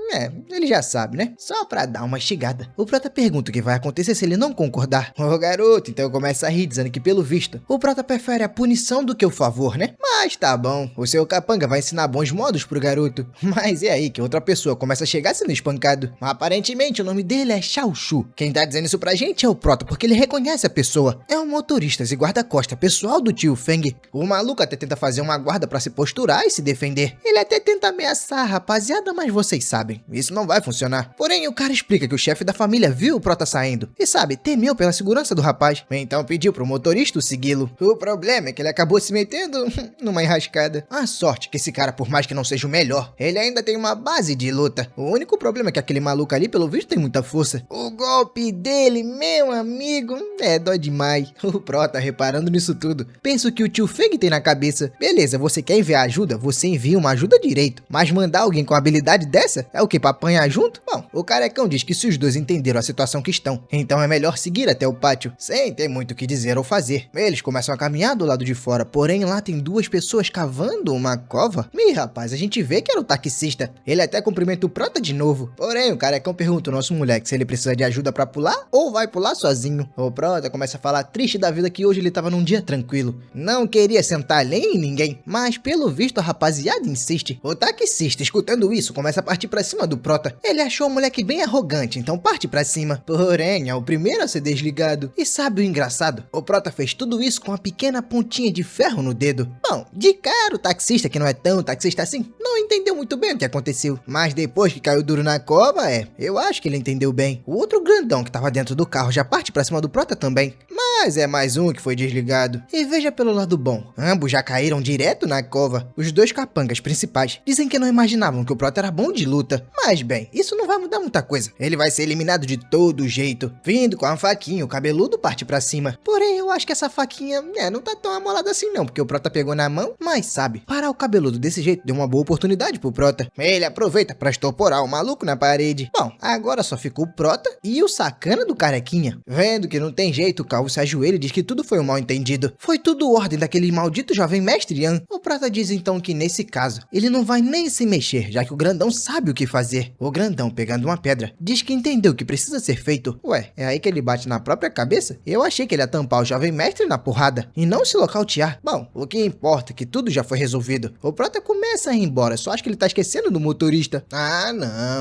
ele já sabe, né? Só pra dar uma instigada. O Prota pergunta o que vai acontecer se ele não concordar. O garoto então começa a rir, dizendo que pelo visto, o Prota prefere a punição do que o favor, né? Mas tá bom, o seu capanga vai ensinar bons modos pro garoto. Mas é aí que outra pessoa começa a chegar sendo espancado. Aparentemente o nome dele é Xiao Shu. Quem tá dizendo isso pra gente é o Prota, porque ele reconhece a pessoa. É um motorista e guarda-costa pessoal do tio Feng. O maluco até tenta fazer uma guarda pra se posturar e se defender. Ele até tenta ameaçar, rapaziada, mas vocês sabem, isso não vai funcionar. Porém, o cara explica que o chefe da família viu o Prota saindo e, sabe, temeu pela segurança do rapaz. Então pediu pro motorista segui-lo. O problema é que ele acabou se metendo numa enrascada. A sorte que esse cara, por mais que não seja o melhor, ele ainda tem uma base de luta. O único problema é que aquele maluco ali, pelo visto, tem muita força. O golpe dele, meu amigo, dói demais. O Prota, reparando nisso tudo, pensa o que o tio Feng tem na cabeça. Beleza, você quer enviar ajuda? Você envia uma ajuda direito. Mas mandar alguém com habilidade dessa? É o que, pra apanhar junto? Bom, o carecão diz que se os dois entenderam a situação que estão, então é melhor seguir até o pátio, sem ter muito o que dizer ou fazer. Eles começam a caminhar do lado de fora, porém lá tem duas pessoas cavando uma cova. Rapaz, a gente vê que era o taxista. Ele até cumprimenta o Prota de novo. Porém, o carecão pergunta ao nosso moleque se ele precisa de ajuda pra pular ou vai pular sozinho. O Prota começa a falar triste da vida que hoje ele tava num dia tranquilo. Não queria sentar além em ninguém, mas pelo visto a rapaziada insiste. O taxista, escutando isso, começa a partir pra cima do Prota. Ele achou o moleque bem arrogante, então parte pra cima. Porém, é o primeiro a ser desligado. E sabe o engraçado? O Prota fez tudo isso com uma pequena pontinha de ferro no dedo. Bom, de cara o taxista, que não é tão taxista assim, não entendeu muito bem o que aconteceu. Mas depois que caiu duro na cova, eu acho que ele entendeu bem. O outro grandão que tava dentro do carro já parte pra cima do Prota também. Mas é mais um que foi desligado. E veja pelo lado bom, ambos já caíram direto na cova. Os dois capangas principais dizem que não imaginavam que o Prota era bom de luta. Mas bem, isso não vai mudar muita coisa. Ele vai ser eliminado de todo jeito. Vindo com a faquinha, o cabeludo parte pra cima. Porém, eu acho que essa faquinha, não tá tão amolada assim não, porque o Prota pegou na mão. Mas sabe, parar o cabeludo desse jeito deu uma boa oportunidade pro Prota. Ele aproveita pra estoporar o maluco na parede. Bom, agora só ficou o Prota e o sacana do carequinha. Vendo que não tem jeito, o Calvo se ajoelha e diz que tudo foi um mal entendido. Foi tudo ordem daquele maldito jovem mestre Yan. O Prota diz então que nesse caso, ele não vai nem se mexer, já que o grandão sabe o que fazer. O grandão, pegando uma pedra, diz que entendeu o que precisa ser feito. Ué, é aí que ele bate na própria cabeça? Eu achei que ele ia tampar o jovem mestre na porrada e não se nocautear. Bom, o que importa é que tudo já foi resolvido. O Prota começa a ir embora, só acho que ele tá esquecendo do motorista.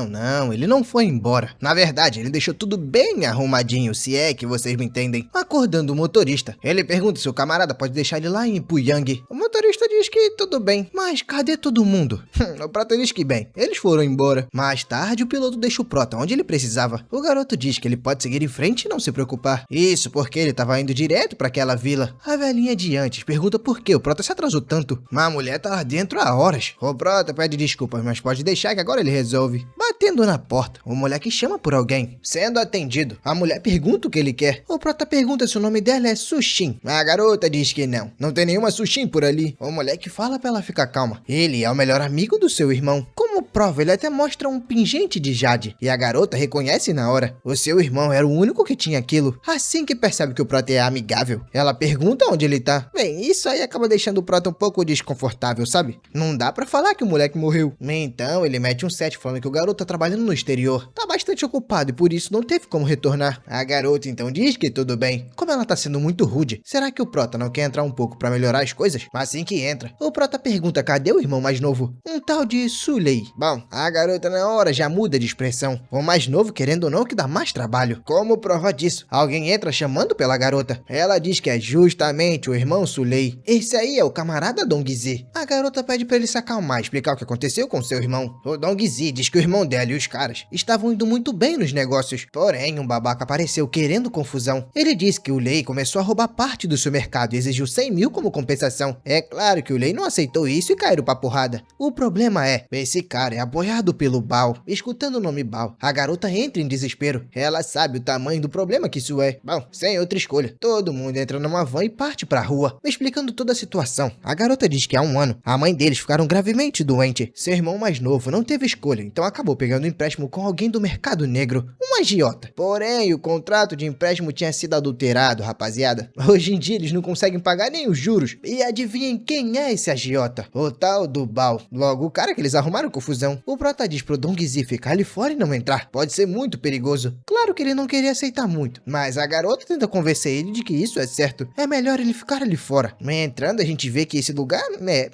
Não, ele não foi embora. Na verdade, ele deixou tudo bem arrumadinho, se é que vocês me entendem. Acordando o motorista, ele pergunta se o camarada pode deixar ele lá em Puyang. O motorista diz que tudo bem, mas cadê todo mundo? O Prota diz que bem, eles foram embora. Mais tarde, o piloto deixa o Prota onde ele precisava. O garoto diz que ele pode seguir em frente e não se preocupar. Isso porque ele tava indo direto pra aquela vila. A velhinha de antes pergunta por que o Prota se atrasou tanto. Mas a mulher tá lá dentro há horas. O Prota pede desculpas, mas pode deixar que agora ele resolve. Batendo na porta, o moleque chama por alguém. Sendo atendido, a mulher pergunta o que ele quer. O Prota pergunta se o nome dela é Sushin. A garota diz que não tem nenhuma Sushin por ali. O moleque fala pra ela ficar calma. Ele é o melhor amigo do seu irmão. Como prova, ele até mostra um pingente de jade. E a garota reconhece na hora. O seu irmão era o único que tinha aquilo. Assim que percebe que o Prota é amigável, ela pergunta onde ele tá. Bem, isso aí acaba deixando o Prota um pouco desconfortável, sabe? Não dá pra falar que o moleque morreu. Então ele mete um set falando que o garoto tá trabalhando no exterior. Tá bastante ocupado e por isso não teve como retornar. A garota então diz que tudo bem. Como ela tá sendo muito rude, será que o Prota não quer entrar um pouco pra melhorar as coisas? Mas assim que entra, o Prota pergunta cadê o irmão mais novo? Um tal de Sulei. Bom, Bom, a garota na hora já muda de expressão. O mais novo, querendo ou não, que dá mais trabalho. Como prova disso, alguém entra chamando pela garota. Ela diz que é justamente o irmão Sulei. Esse aí é o camarada Dongzi. A garota pede pra ele se acalmar e explicar o que aconteceu com seu irmão. O Dongzi diz que o irmão dela e os caras estavam indo muito bem nos negócios. Porém, um babaca apareceu querendo confusão. Ele disse que o Lei começou a roubar parte do seu mercado e exigiu 100 mil como compensação. É claro que o Lei não aceitou isso e caiu pra porrada. O problema é, esse cara é apoiado pelo Bao. Escutando o nome Bao, a garota entra em desespero. Ela sabe o tamanho do problema que isso é. Bom, sem outra escolha, todo mundo entra numa van e parte pra rua, explicando toda a situação. A garota diz que há um ano, a mãe deles ficaram gravemente doente. Seu irmão mais novo não teve escolha, então acabou pegando um empréstimo com alguém do mercado negro, um agiota. Porém, o contrato de empréstimo tinha sido adulterado, rapaziada. Hoje em dia eles não conseguem pagar nem os juros. E adivinhem quem é esse agiota? O tal do Bao. Logo, o cara que eles arrumaram confusão. O prota diz pro Dongzi ficar ali fora e não entrar. Pode ser muito perigoso. Claro que ele não queria aceitar muito, mas a garota tenta convencer ele de que isso é certo. É melhor ele ficar ali fora. Entrando, a gente vê que esse lugar é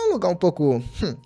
um lugar um pouco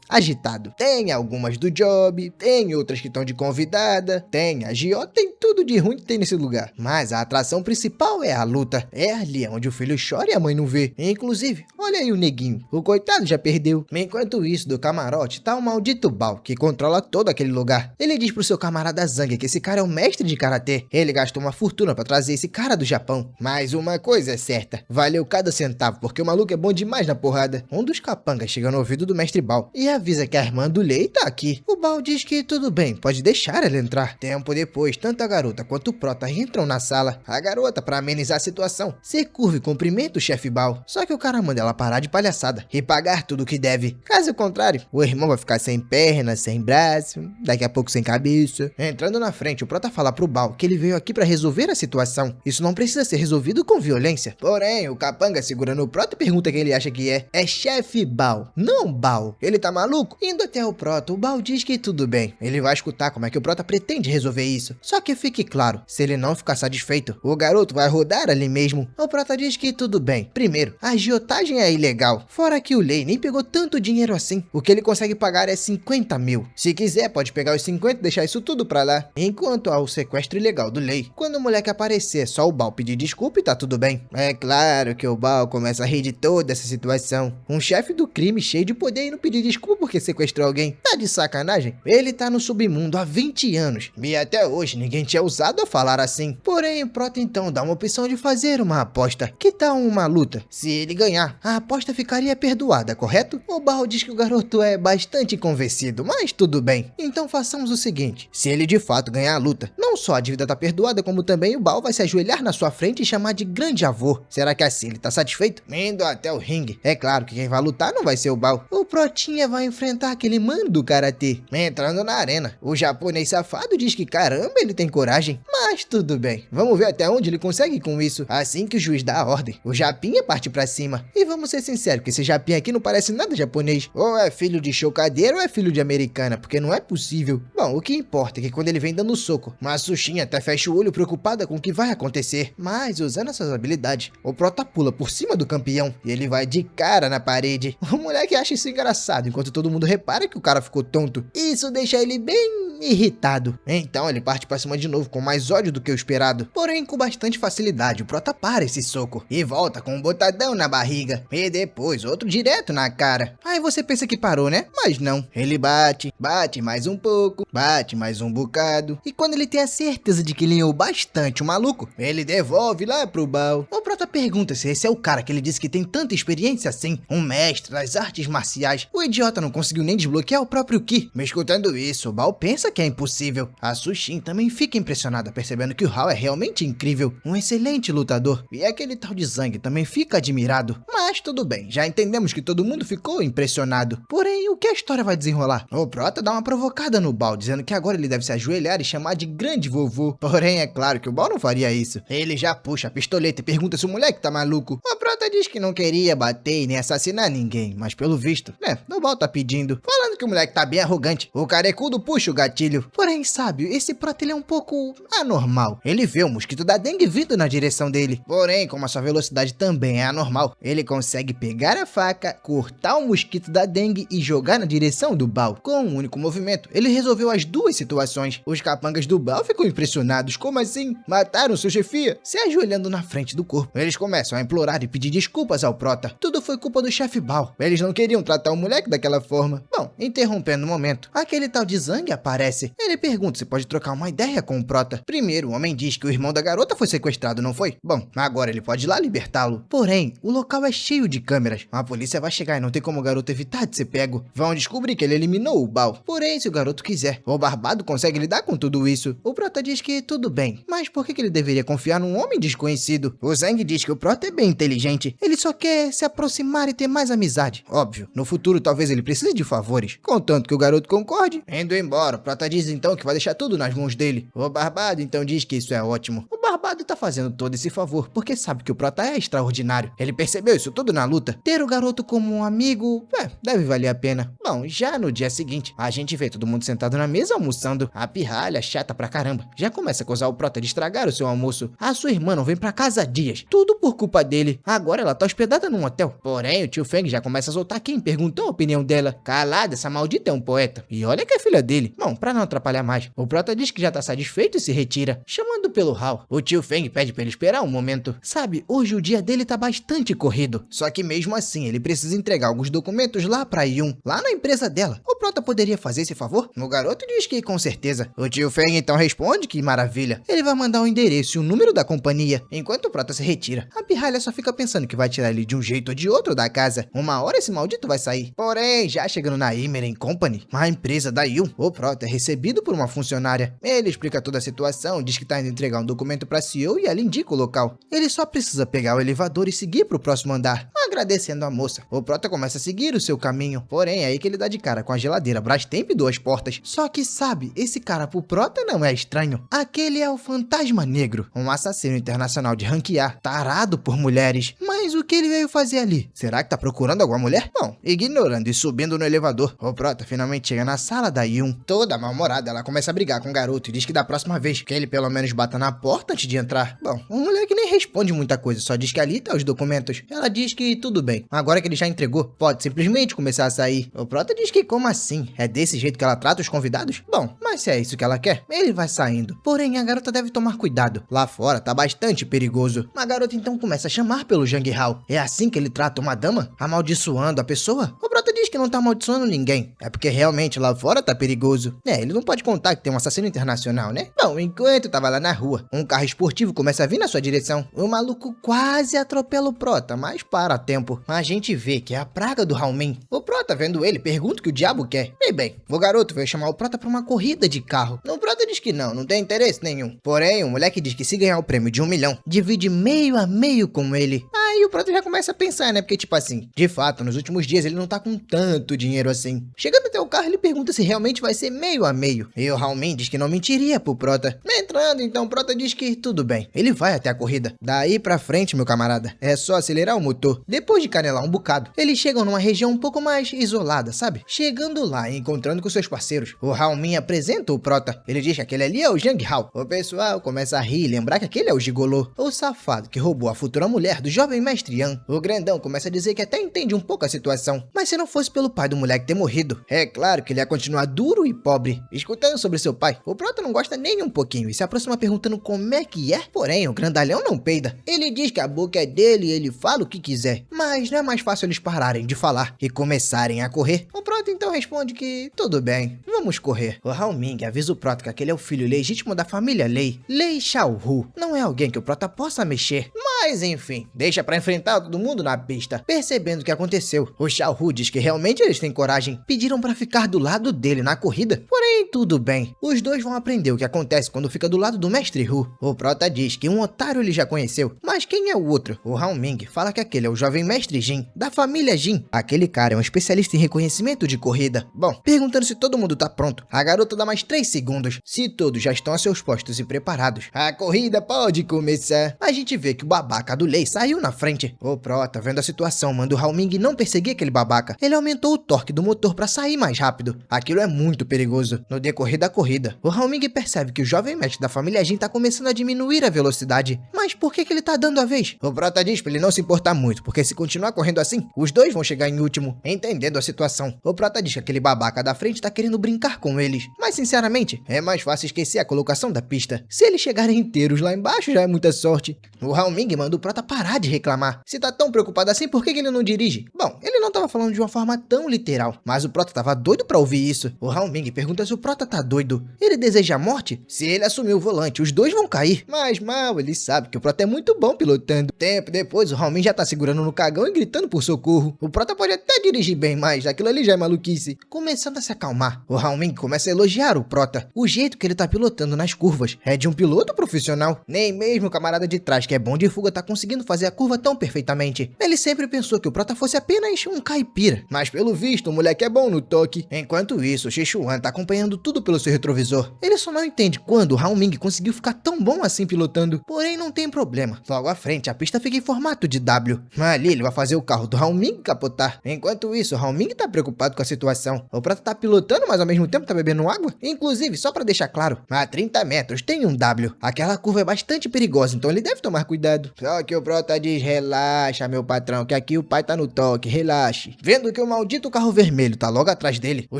agitado. Tem algumas do job, tem outras que estão de convidada, tem agiota, tem tudo de ruim que tem nesse lugar. Mas a atração principal é a luta. É ali onde o filho chora e a mãe não vê. Inclusive, olha aí o neguinho. O coitado já perdeu. Enquanto isso, do camarote tá o maldito Bao, que controla todo aquele lugar. Ele diz pro seu camarada Zang que esse cara é um mestre de karatê. Ele gastou uma fortuna pra trazer esse cara do Japão. Mas uma coisa é certa, valeu cada centavo, porque o maluco é bom demais na porrada. Um dos capangas chega no ouvido do mestre Bao e avisa que a irmã do Lei tá aqui. O Bao diz que tudo bem, pode deixar ela entrar. Tempo depois, tanto a garota quanto o prota entram na sala. A garota, pra amenizar a situação, se curva e cumprimenta o chefe Bao. Só que o cara manda ela parar de palhaçada e pagar tudo o que deve. Caso contrário, o irmão vai ficar sem perna, sem braço, daqui a pouco sem cabeça. Entrando na frente, o prota fala pro Bao que ele veio aqui pra resolver a situação. Isso não precisa ser resolvido com violência. Porém, o capanga segura no prota e pergunta quem ele acha que é. É chefe Bao, não Bao. Ele tá maluco? Indo até o prota, o Bao diz que tudo bem. Ele vai escutar como é que o prota pretende resolver isso. Só que fique claro, se ele não ficar satisfeito, o garoto vai rodar ali mesmo. O prota diz que tudo bem. Primeiro, a agiotagem é ilegal. Fora que o Lei nem pegou tanto dinheiro assim. O que ele consegue pagar é 50 mil. Se quiser, pode pegar os 50 e deixar isso tudo pra lá. Enquanto ao sequestro ilegal do Lei, quando o moleque aparecer, é só o Bao pedir desculpa e tá tudo bem. É claro que o Bao começa a rir de toda essa situação. Um chefe do crime cheio de poder e não pedir desculpa porque sequestrou alguém. Tá de sacanagem? Ele tá no submundo há 20 anos. E até hoje ninguém tinha ousado a falar assim. Porém, o prota então dá uma opção de fazer uma aposta. Que tal uma luta? Se ele ganhar, a aposta ficaria perdoada, correto? O Bao diz que o garoto é bastante convencido, mas tudo bem. Então façamos o seguinte, se ele de fato ganhar a luta, não só a dívida tá perdoada, como também o Bao vai se ajoelhar na sua frente e chamar de grande avô. Será que assim ele tá satisfeito? Indo até o ringue. É claro que quem vai lutar não vai ser o Bao. O protinha vai enfrentar aquele mano do karatê. Entrando na arena, o japonês safado diz que caramba, ele tem coragem. Mas tudo bem, vamos ver até onde ele consegue com isso. Assim que o juiz dá a ordem, o japinha parte pra cima. E vamos ser sinceros, que esse japinha aqui não parece nada japonês. Ou é filho de chocadeiro ou é filho de americana, porque não é possível. Bom, o que importa é que quando ele vem dando soco, Matsushin até fecha o olho preocupada com o que vai acontecer. Mas usando essas habilidades, o prota pula por cima do campeão e ele vai de cara na parede. O moleque acha isso engraçado, enquanto todo mundo repara que o cara ficou tonto. Isso deixa ele bem irritado. Então ele parte pra cima de novo com mais ódio do que o esperado. Porém, com bastante facilidade, o prota para esse soco e volta com um botadão na barriga. E depois outro direto na cara. Aí você pensa que parou, né? Mas não. Ele bate, bate mais um pouco, bate mais um bocado. E quando ele tem a certeza de que linhou bastante o maluco, ele devolve lá pro Bao. O prota pergunta se esse é o cara que ele disse que tem tanta experiência assim, um mestre das artes marciais. O idiota não conseguiu nem desbloquear o próprio Ki. Mas escutando isso, o Bao pensa que é impossível. A Sushin também fica impressionada, percebendo que o Hao é realmente incrível, um excelente lutador. E aquele tal de Zang também fica admirado. Mas tudo bem, já entendemos que todo mundo ficou impressionado. Porém, o que a história vai desenrolar? O prota dá uma provocada no Bao, dizendo que agora ele deve se ajoelhar e chamar de grande vovô. Porém, é claro que o Bao não faria isso. Ele já puxa a pistoleta e pergunta se o moleque tá maluco. O prota diz que não queria bater e nem assassinar ninguém, mas pelo visto, o Bao tá pedindo, falando que o moleque tá bem arrogante. O carecudo puxa o gatilho. Porém, sábio, esse prota ele é um pouco anormal. Ele vê o mosquito da dengue vindo na direção dele. Porém, como a sua velocidade também é anormal, ele consegue pegar a faca, cortar o mosquito da dengue e jogar na direção do Bao. Bal. Com um único movimento, ele resolveu as duas situações. Os capangas do Bal ficam impressionados. Como assim? Mataram sua chefia? Se ajoelhando na frente do corpo, eles começam a implorar e pedir desculpas ao Prota. Tudo foi culpa do chefe Bal. Eles não queriam tratar o moleque daquela forma. Bom, interrompendo o momento, aquele tal de Zang aparece. Ele pergunta se pode trocar uma ideia com o Prota. Primeiro, o homem diz que o irmão da garota foi sequestrado, não foi? Bom, agora ele pode ir lá libertá-lo. Porém, o local é cheio de câmeras. A polícia vai chegar e não tem como o garoto evitar de ser pego. Vão descobrir que ele eliminou o Bal. Porém, se o garoto quiser, o Barbado consegue lidar com tudo isso. O Prota diz que tudo bem, mas por que ele deveria confiar num homem desconhecido? O Zang diz que o Prota é bem inteligente. Ele só quer se aproximar e ter mais amizade. Óbvio, no futuro talvez ele precise de favores. Contanto que o garoto concorde. Indo embora, o Prota diz então que vai deixar tudo nas mãos dele. O Barbado então diz que isso é ótimo. O Barbado tá fazendo todo esse favor porque sabe que o Prota é extraordinário. Ele percebeu isso tudo na luta. Ter o garoto como um amigo, deve valer a pena. Bom, já no dia seguinte, a gente vê todo mundo sentado na mesa almoçando. A pirralha, chata pra caramba, já começa a acusar o Prota de estragar o seu almoço. A sua irmã não vem pra casa há dias. Tudo por culpa dele. Agora ela tá hospedada num hotel. Porém, o tio Feng já começa a soltar quem perguntou a opinião dela. Calada, essa maldita é um poeta. E olha que é filha dele. Bom, pra não atrapalhar mais, o Prota diz que já tá satisfeito e se retira, chamando pelo Hal. O tio Feng pede pra ele esperar um momento. Sabe, hoje o dia dele tá bastante corrido. Só que mesmo assim, ele precisa entregar alguns documentos lá pra Yun, lá na empresa dela. O Prota poderia fazer esse favor? O garoto diz que com certeza. O tio Feng então responde que maravilha. Ele vai mandar o endereço e o número da companhia. Enquanto o Prota se retira, a pirralha só fica pensando que vai tirar ele de um jeito ou de outro da casa. Uma hora esse maldito vai sair. Porém, já chegando na Imeren Company, a empresa da Yun, o Prota é recebido por uma funcionária. Ele explica toda a situação, diz que tá indo entregar um documento pra CEO e ela indica o local. Ele só precisa pegar o elevador e seguir pro próximo andar. Agradecendo a moça, o Prota começa a seguir o seu caminho. Porém, é aí que ele dá de cara com a geladeira Brastemp e 2 portas. Só que sabe, esse cara pro Prota não é estranho. Aquele é o Fantasma Negro, um assassino internacional de ranquear, tarado por mulheres. Mas o que ele veio fazer ali? Será que tá procurando alguma mulher? Bom, ignorando e subindo no elevador, o Prota finalmente chega na sala da Yun. Toda mal-humorada, ela começa a brigar com o garoto e diz que da próxima vez que ele pelo menos bata na porta antes de entrar. Bom, uma mulher que nem responde muita coisa, só diz que ali tá os documentos. Ela diz que tudo bem, agora que ele já entregou, pode simplesmente começar a sair. O Prota diz que como assim? É desse jeito que ela trata os convidados? Bom, mas se é isso que ela quer, ele vai saindo. Porém, a garota deve tomar cuidado. Lá fora tá bastante perigoso. A garota então começa a chamar pelo Zhang Hao. É assim que ele trata uma dama? Amaldiçoando a pessoa? O Prota diz que não tá amaldiçoando ninguém. É porque realmente lá fora tá perigoso. Ele não pode contar que tem um assassino internacional, né? Bom, enquanto tava lá na rua, um carro esportivo começa a vir na sua direção. O maluco quase atropela o Prota, mas para a tempo. A gente vê que é a praga do Haomin. O Prota, vendo ele, pergunta o que o diabo quer. Bem, o garoto veio chamar o Prota pra uma corrida de carro. O Prota diz que não tem interesse nenhum. Porém, o moleque diz que se ganhar o prêmio de 1 milhão, divide meio a meio com ele. Aí o Prota já começa a pensar, né? Porque tipo assim, de fato, nos últimos dias ele não tá com tanto dinheiro assim. Chegando até o carro, ele pergunta se realmente vai ser meio a meio. E o Haomin diz que não mentiria pro Prota. Entrando, então o Prota diz que tudo bem. Ele vai até a corrida. Daí pra frente, meu camarada, é só acelerar o motor. Depois de canelar um bocado, eles chegam numa região um pouco mais isolada, sabe? Chegando lá e encontrando com seus parceiros, o Haomin apresenta o Prota. Ele diz que aquele ali é o Zhang Hao. O pessoal começa a rir e lembrar que aquele é o gigolô, o safado que roubou a futura mulher do jovem mestre Yan. O grandão começa a dizer que até entende um pouco a situação, mas se não fosse pelo pai do moleque ter morrido, é claro que ele ia continuar duro e pobre. Escutando sobre seu pai, o Prota não gosta nem um pouquinho e se aproxima perguntando como é que é. Porém, o grandalhão não peida. Ele diz que a boca é dele e ele fala o que quiser, mas não é mais fácil eles pararem de falar e começarem a correr. O Prota então responde que tudo bem, vamos correr. O Haomin avisa o Prota que aquele é o filho legítimo da família Lei, Lei Xiaohu. Não é alguém que o Prota possa mexer. Mas enfim, deixa pra enfrentar todo mundo na pista. Percebendo o que aconteceu, o Xiaohu diz que realmente eles têm coragem. Pediram pra ficar do lado dele na corrida. Porém, tudo bem. Os dois vão aprender o que acontece quando fica do lado do mestre Hu. O Prota diz que um otário ele já conheceu. Mas quem é o outro? O Haomin fala que aquele é o jovem mestre Jin, da família Jin. Aquele cara é um especialista em reconhecimento de corrida. Bom, perguntando se todo mundo tá pronto, a garota dá mais 3 segundos. Se todos já estão a seus postos e preparados, a corrida pode começar. A gente vê que o babaca do Lei saiu na frente. O Prota, vendo a situação, manda o Haomin não perseguir aquele babaca. Ele aumentou o torque do motor pra sair mais rápido. Aquilo é muito perigoso. acelerando. No decorrer da corrida, o Hao Ming percebe que o jovem mestre da família Jin tá começando a diminuir a velocidade. Mas por que ele tá dando a vez? O prota diz pra ele não se importar muito, porque se continuar correndo assim, os dois vão chegar em último. Entendendo a situação, o prota diz que aquele babaca da frente tá querendo brincar com eles. Mas sinceramente, é mais fácil esquecer a colocação da pista. Se eles chegarem inteiros lá embaixo, já é muita sorte. O Hao Ming manda o prota parar de reclamar. Se tá tão preocupado assim, por que ele não dirige? Bom, ele não tava falando de uma forma tão literal, mas o prota tava doido pra ouvir isso. O Hao Ming pergunta se o prota tá doido. Ele deseja a morte? Se ele assumir o volante, os dois vão cair. Mas mal ele sabe que o prota é muito bom pilotando. Tempo depois, o Hao Ming já tá segurando no cagão e gritando por socorro. O prota pode até dirigir bem, mas aquilo ali já é maluquice. Começando a se acalmar, o Hao Ming começa a elogiar o prota. O jeito que ele tá pilotando nas curvas é de um piloto profissional. Nem mesmo o camarada de trás, que é bom de fuga, tá conseguindo fazer a curva tão perfeitamente. Ele sempre pensou que o prota fosse apenas um caipira, mas pelo visto o moleque é bom no toque. Enquanto isso, o Sichuan tá acompanhando tudo pelo seu retrovisor. Ele só não entende quando o Hao Ming conseguiu ficar tão bom assim pilotando. Porém, não tem problema. Logo à frente, a pista fica em formato de W. Ali ele vai fazer o carro do Hao Ming capotar. Enquanto isso, o Hao Ming tá preocupado com a situação. O prota tá pilotando, mas ao mesmo tempo tá bebendo água. Inclusive, só pra deixar claro, a 30 metros tem um W. Aquela curva é bastante perigosa, então ele deve tomar cuidado. Só que o prota diz: relaxa, meu patrão, que aqui o pai tá no toque, relaxe. Vendo que o maldito carro vermelho tá logo atrás dele, o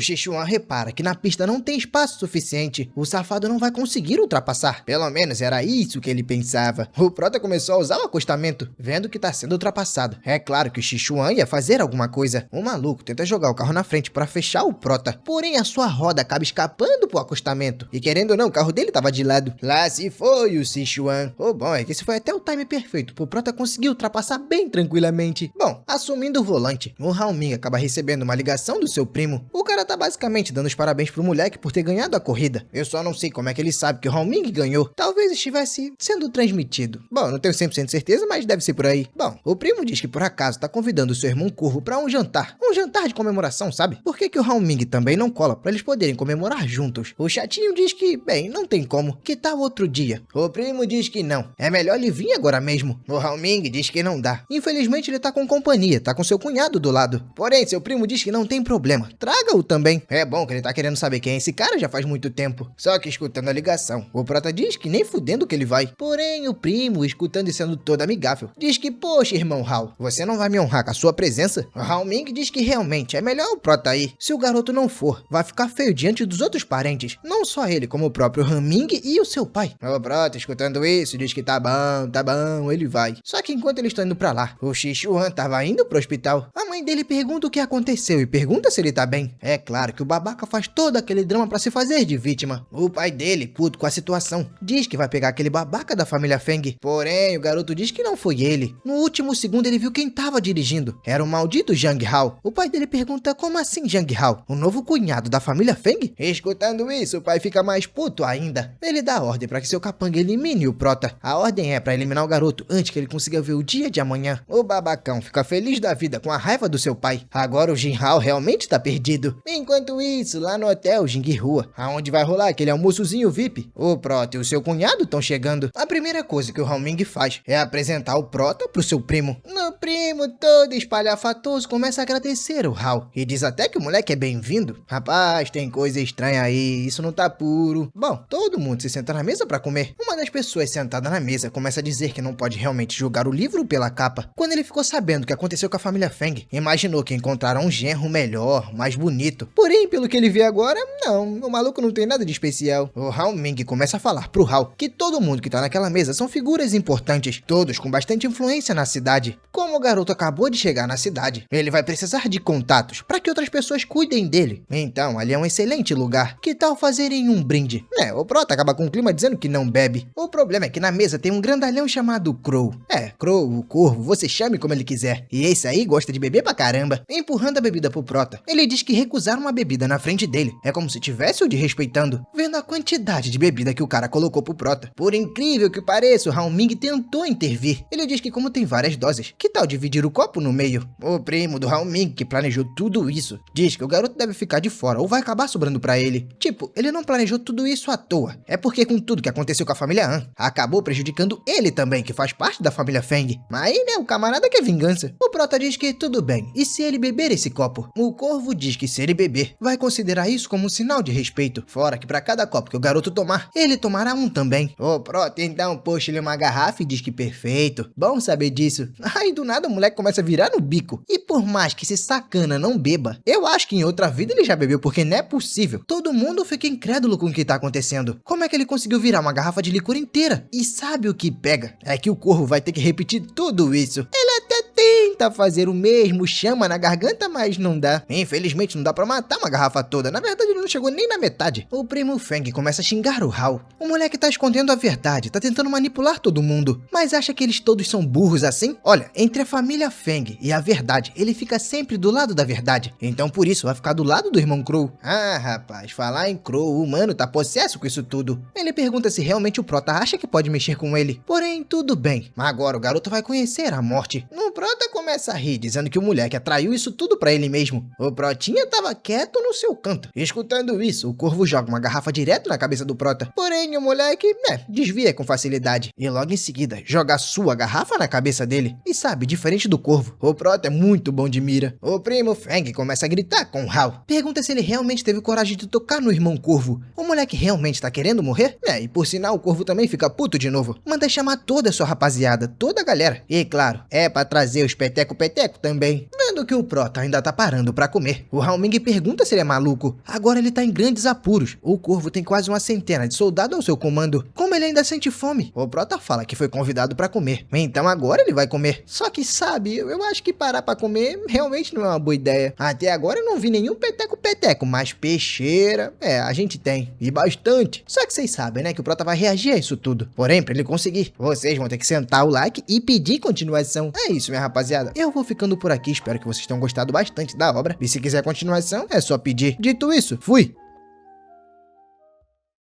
Sichuan repara que na pista não tem espaço suficiente. O safado não vai conseguir ultrapassar. Pelo menos era isso que ele pensava. O prota começou a usar o acostamento, vendo que tá sendo ultrapassado. É claro que o Sichuan ia fazer alguma coisa. O maluco tenta jogar o carro na frente pra fechar o prota, porém a sua roda acaba escapando pro acostamento. E querendo ou não, o carro dele tava de lado. Lá se foi o Sichuan. O bom é que esse foi até o time perfeito pro prota conseguir ultrapassar bem tranquilamente. Bom, assumindo o volante, o Hao Ming acaba recebendo uma ligação do seu primo. O cara tá basicamente dando os parabéns pro moleque por ter ganhado a corrida. Eu só não sei como é que ele sabe que o Hao Ming ganhou. Talvez estivesse sendo transmitido. Bom, não tenho 100% de certeza, mas deve ser por aí. Bom, o primo diz que por acaso tá convidando o seu irmão Curvo pra um jantar. Um jantar de comemoração, sabe? Por que o Hao Ming também não cola pra eles poderem comemorar juntos? O chatinho diz que, bem, não tem como. Que tal outro dia? O primo diz que não. É melhor ele vir agora mesmo. O Hao Ming diz que não dá. Infelizmente ele tá com companhia, tá com seu cunhado do lado. Porém, seu primo diz que não tem problema. Traga-o também. É bom que ele tá querendo saber quem é esse cara já faz muito tempo. Só que escutando a ligação, o prota diz que nem fudendo que ele vai. Porém, o primo, escutando e sendo todo amigável, diz que, poxa, irmão Hao, você não vai me honrar com a sua presença? O Hao Ming diz que realmente é melhor o prota ir. Se o garoto não for, vai ficar feio diante dos outros parentes. Não só ele, como o próprio Han Ming e o seu pai. O prota, escutando isso, diz que tá bom, ele vai. Só que enquanto eles estão indo pra lá, o Sichuan tava indo pro hospital. A mãe dele pergunta o que aconteceu e pergunta se ele tá bem. É claro que o babaca faz todo aquele drama pra se fazer de vítima. O pai dele, puto com a situação, diz que vai pegar aquele babaca da família Feng. Porém, o garoto diz que não foi ele. No último segundo ele viu quem tava dirigindo. Era o maldito Zhang Hao. O pai dele pergunta: como assim Zhang Hao? O novo cunhado da família Feng? Escutando isso, o pai fica mais puto ainda. Ele dá ordem pra que seu capanga elimine o prota. A ordem é pra eliminar o garoto antes que ele consiga ver o dia de amanhã. O babacão fica feliz da vida com a raiva do seu pai. Agora o Jin Hao realmente tá perdido. Enquanto isso, lá no hotel Jing Rua, aonde vai rolar aquele almoçozinho VIP, o prota e o seu cunhado estão chegando. A primeira coisa que o Hao Ming faz é apresentar o prota pro seu primo. O primo, todo espalhafatoso, começa a agradecer o Hao e diz até que o moleque é bem-vindo. Rapaz, tem coisa estranha aí, isso não tá puro. Bom, todo mundo se senta na mesa pra comer. Uma das pessoas sentada na mesa começa a dizer que não pode realmente julgar o livro pela capa. Quando ele ficou sabendo o que aconteceu com a família Feng, imaginou que encontraram um genro melhor, mais bonito. Porém, pelo que ele vê agora, não, o maluco não tem nada de especial. O Hao Ming começa a falar pro Hao que todo mundo que tá naquela mesa são figuras importantes, todos com bastante influência na cidade. Como o garoto acabou de chegar na cidade, ele vai precisar de contatos para que outras pessoas cuidem dele. Então, ali é um excelente lugar. Que tal fazerem um brinde? O prota acaba com o clima dizendo que não bebe. O problema é que na mesa tem um grandalhão chamado Crow. Crow, o corvo, você chame como ele quiser. E esse aí gosta de beber pra caramba. Empurrando a bebida pro prota, ele diz que recusar uma bebida na frente dele é como se tivesse o desrespeitando, vendo a quantidade de bebida que o cara colocou pro prota. Por incrível que pareça, o Hao Ming tentou intervir. Ele diz que como tem várias doses, que tal dividir o copo no meio? O primo do Hao Ming, que planejou tudo isso, diz que o garoto deve ficar de fora ou vai acabar sobrando pra ele. Tipo, ele não planejou tudo isso à toa. É porque com tudo que aconteceu com a família Han, acabou prejudicando ele também, que faz parte da família Feng. Mas, o camarada quer vingança. O prota diz que tudo bem, e se ele beber esse copo? O corvo diz que se ele beber, vai considerar isso como sinal de respeito. Fora que pra cada copo que o garoto tomar, ele tomará um também. Ô, Prota, então puxa-lhe uma garrafa e diz que perfeito. Bom saber disso. Aí do nada o moleque começa a virar no bico. E por mais que esse sacana não beba, eu acho que em outra vida ele já bebeu, porque não é possível. Todo mundo fica incrédulo com o que tá acontecendo. Como é que ele conseguiu virar uma garrafa de licor inteira? E sabe o que pega? É que o Corvo vai ter que repetir tudo isso. Ele até tenta fazer o mesmo, chama na garganta, mas não dá. Infelizmente não dá pra matar uma garrafa toda. Na verdade ele não chegou nem na metade. O primo Feng começa a xingar o Hao. O moleque tá escondendo a verdade, tá tentando manipular todo mundo. Mas acha que eles todos são burros assim? Olha, entre a família Feng e a verdade, ele fica sempre do lado da verdade. Então por isso vai ficar do lado do irmão Crow. Ah, rapaz, falar em Crow, o humano tá possesso com isso tudo. Ele pergunta se realmente o Prota acha que pode mexer com ele. Porém, tudo bem. Agora o garoto vai conhecer a morte. O Prota começa a rir, dizendo que o moleque atraiu isso tudo pra ele mesmo. O Protinha tava quieto no seu canto. Escutando isso, o Corvo joga uma garrafa direto na cabeça do Prota. Porém, o moleque, desvia com facilidade. E logo em seguida, joga a sua garrafa na cabeça dele. E sabe, diferente do Corvo, o Prota é muito bom de mira. O primo Feng começa a gritar com o Hao. Pergunta se ele realmente teve coragem de tocar no irmão Corvo. O moleque realmente tá querendo morrer? E por sinal, o Corvo também fica puto de novo. Manda chamar toda a sua rapaziada, toda a galera. E claro, é pra trazer os peteco-peteco também. Vendo que o Prota ainda tá parando pra comer, o Hao Ming pergunta se ele é maluco. Agora ele tá em grandes apuros. O Corvo tem quase uma centena de soldados ao seu comando. Como ele ainda sente fome? O Prota fala que foi convidado pra comer. Então agora ele vai comer. Só que sabe, eu acho que parar pra comer realmente não é uma boa ideia. Até agora eu não vi nenhum peteco-peteco, mas peixeira, a gente tem. E bastante. Só que vocês sabem, né, que o Prota vai reagir a isso tudo. Porém, pra ele conseguir, vocês vão ter que sentar o like e pedir continuação. É isso, minha rapaziada. Eu vou ficando por aqui. Espero que vocês tenham gostado bastante da obra. E se quiser continuação, é só pedir. Dito isso, fui!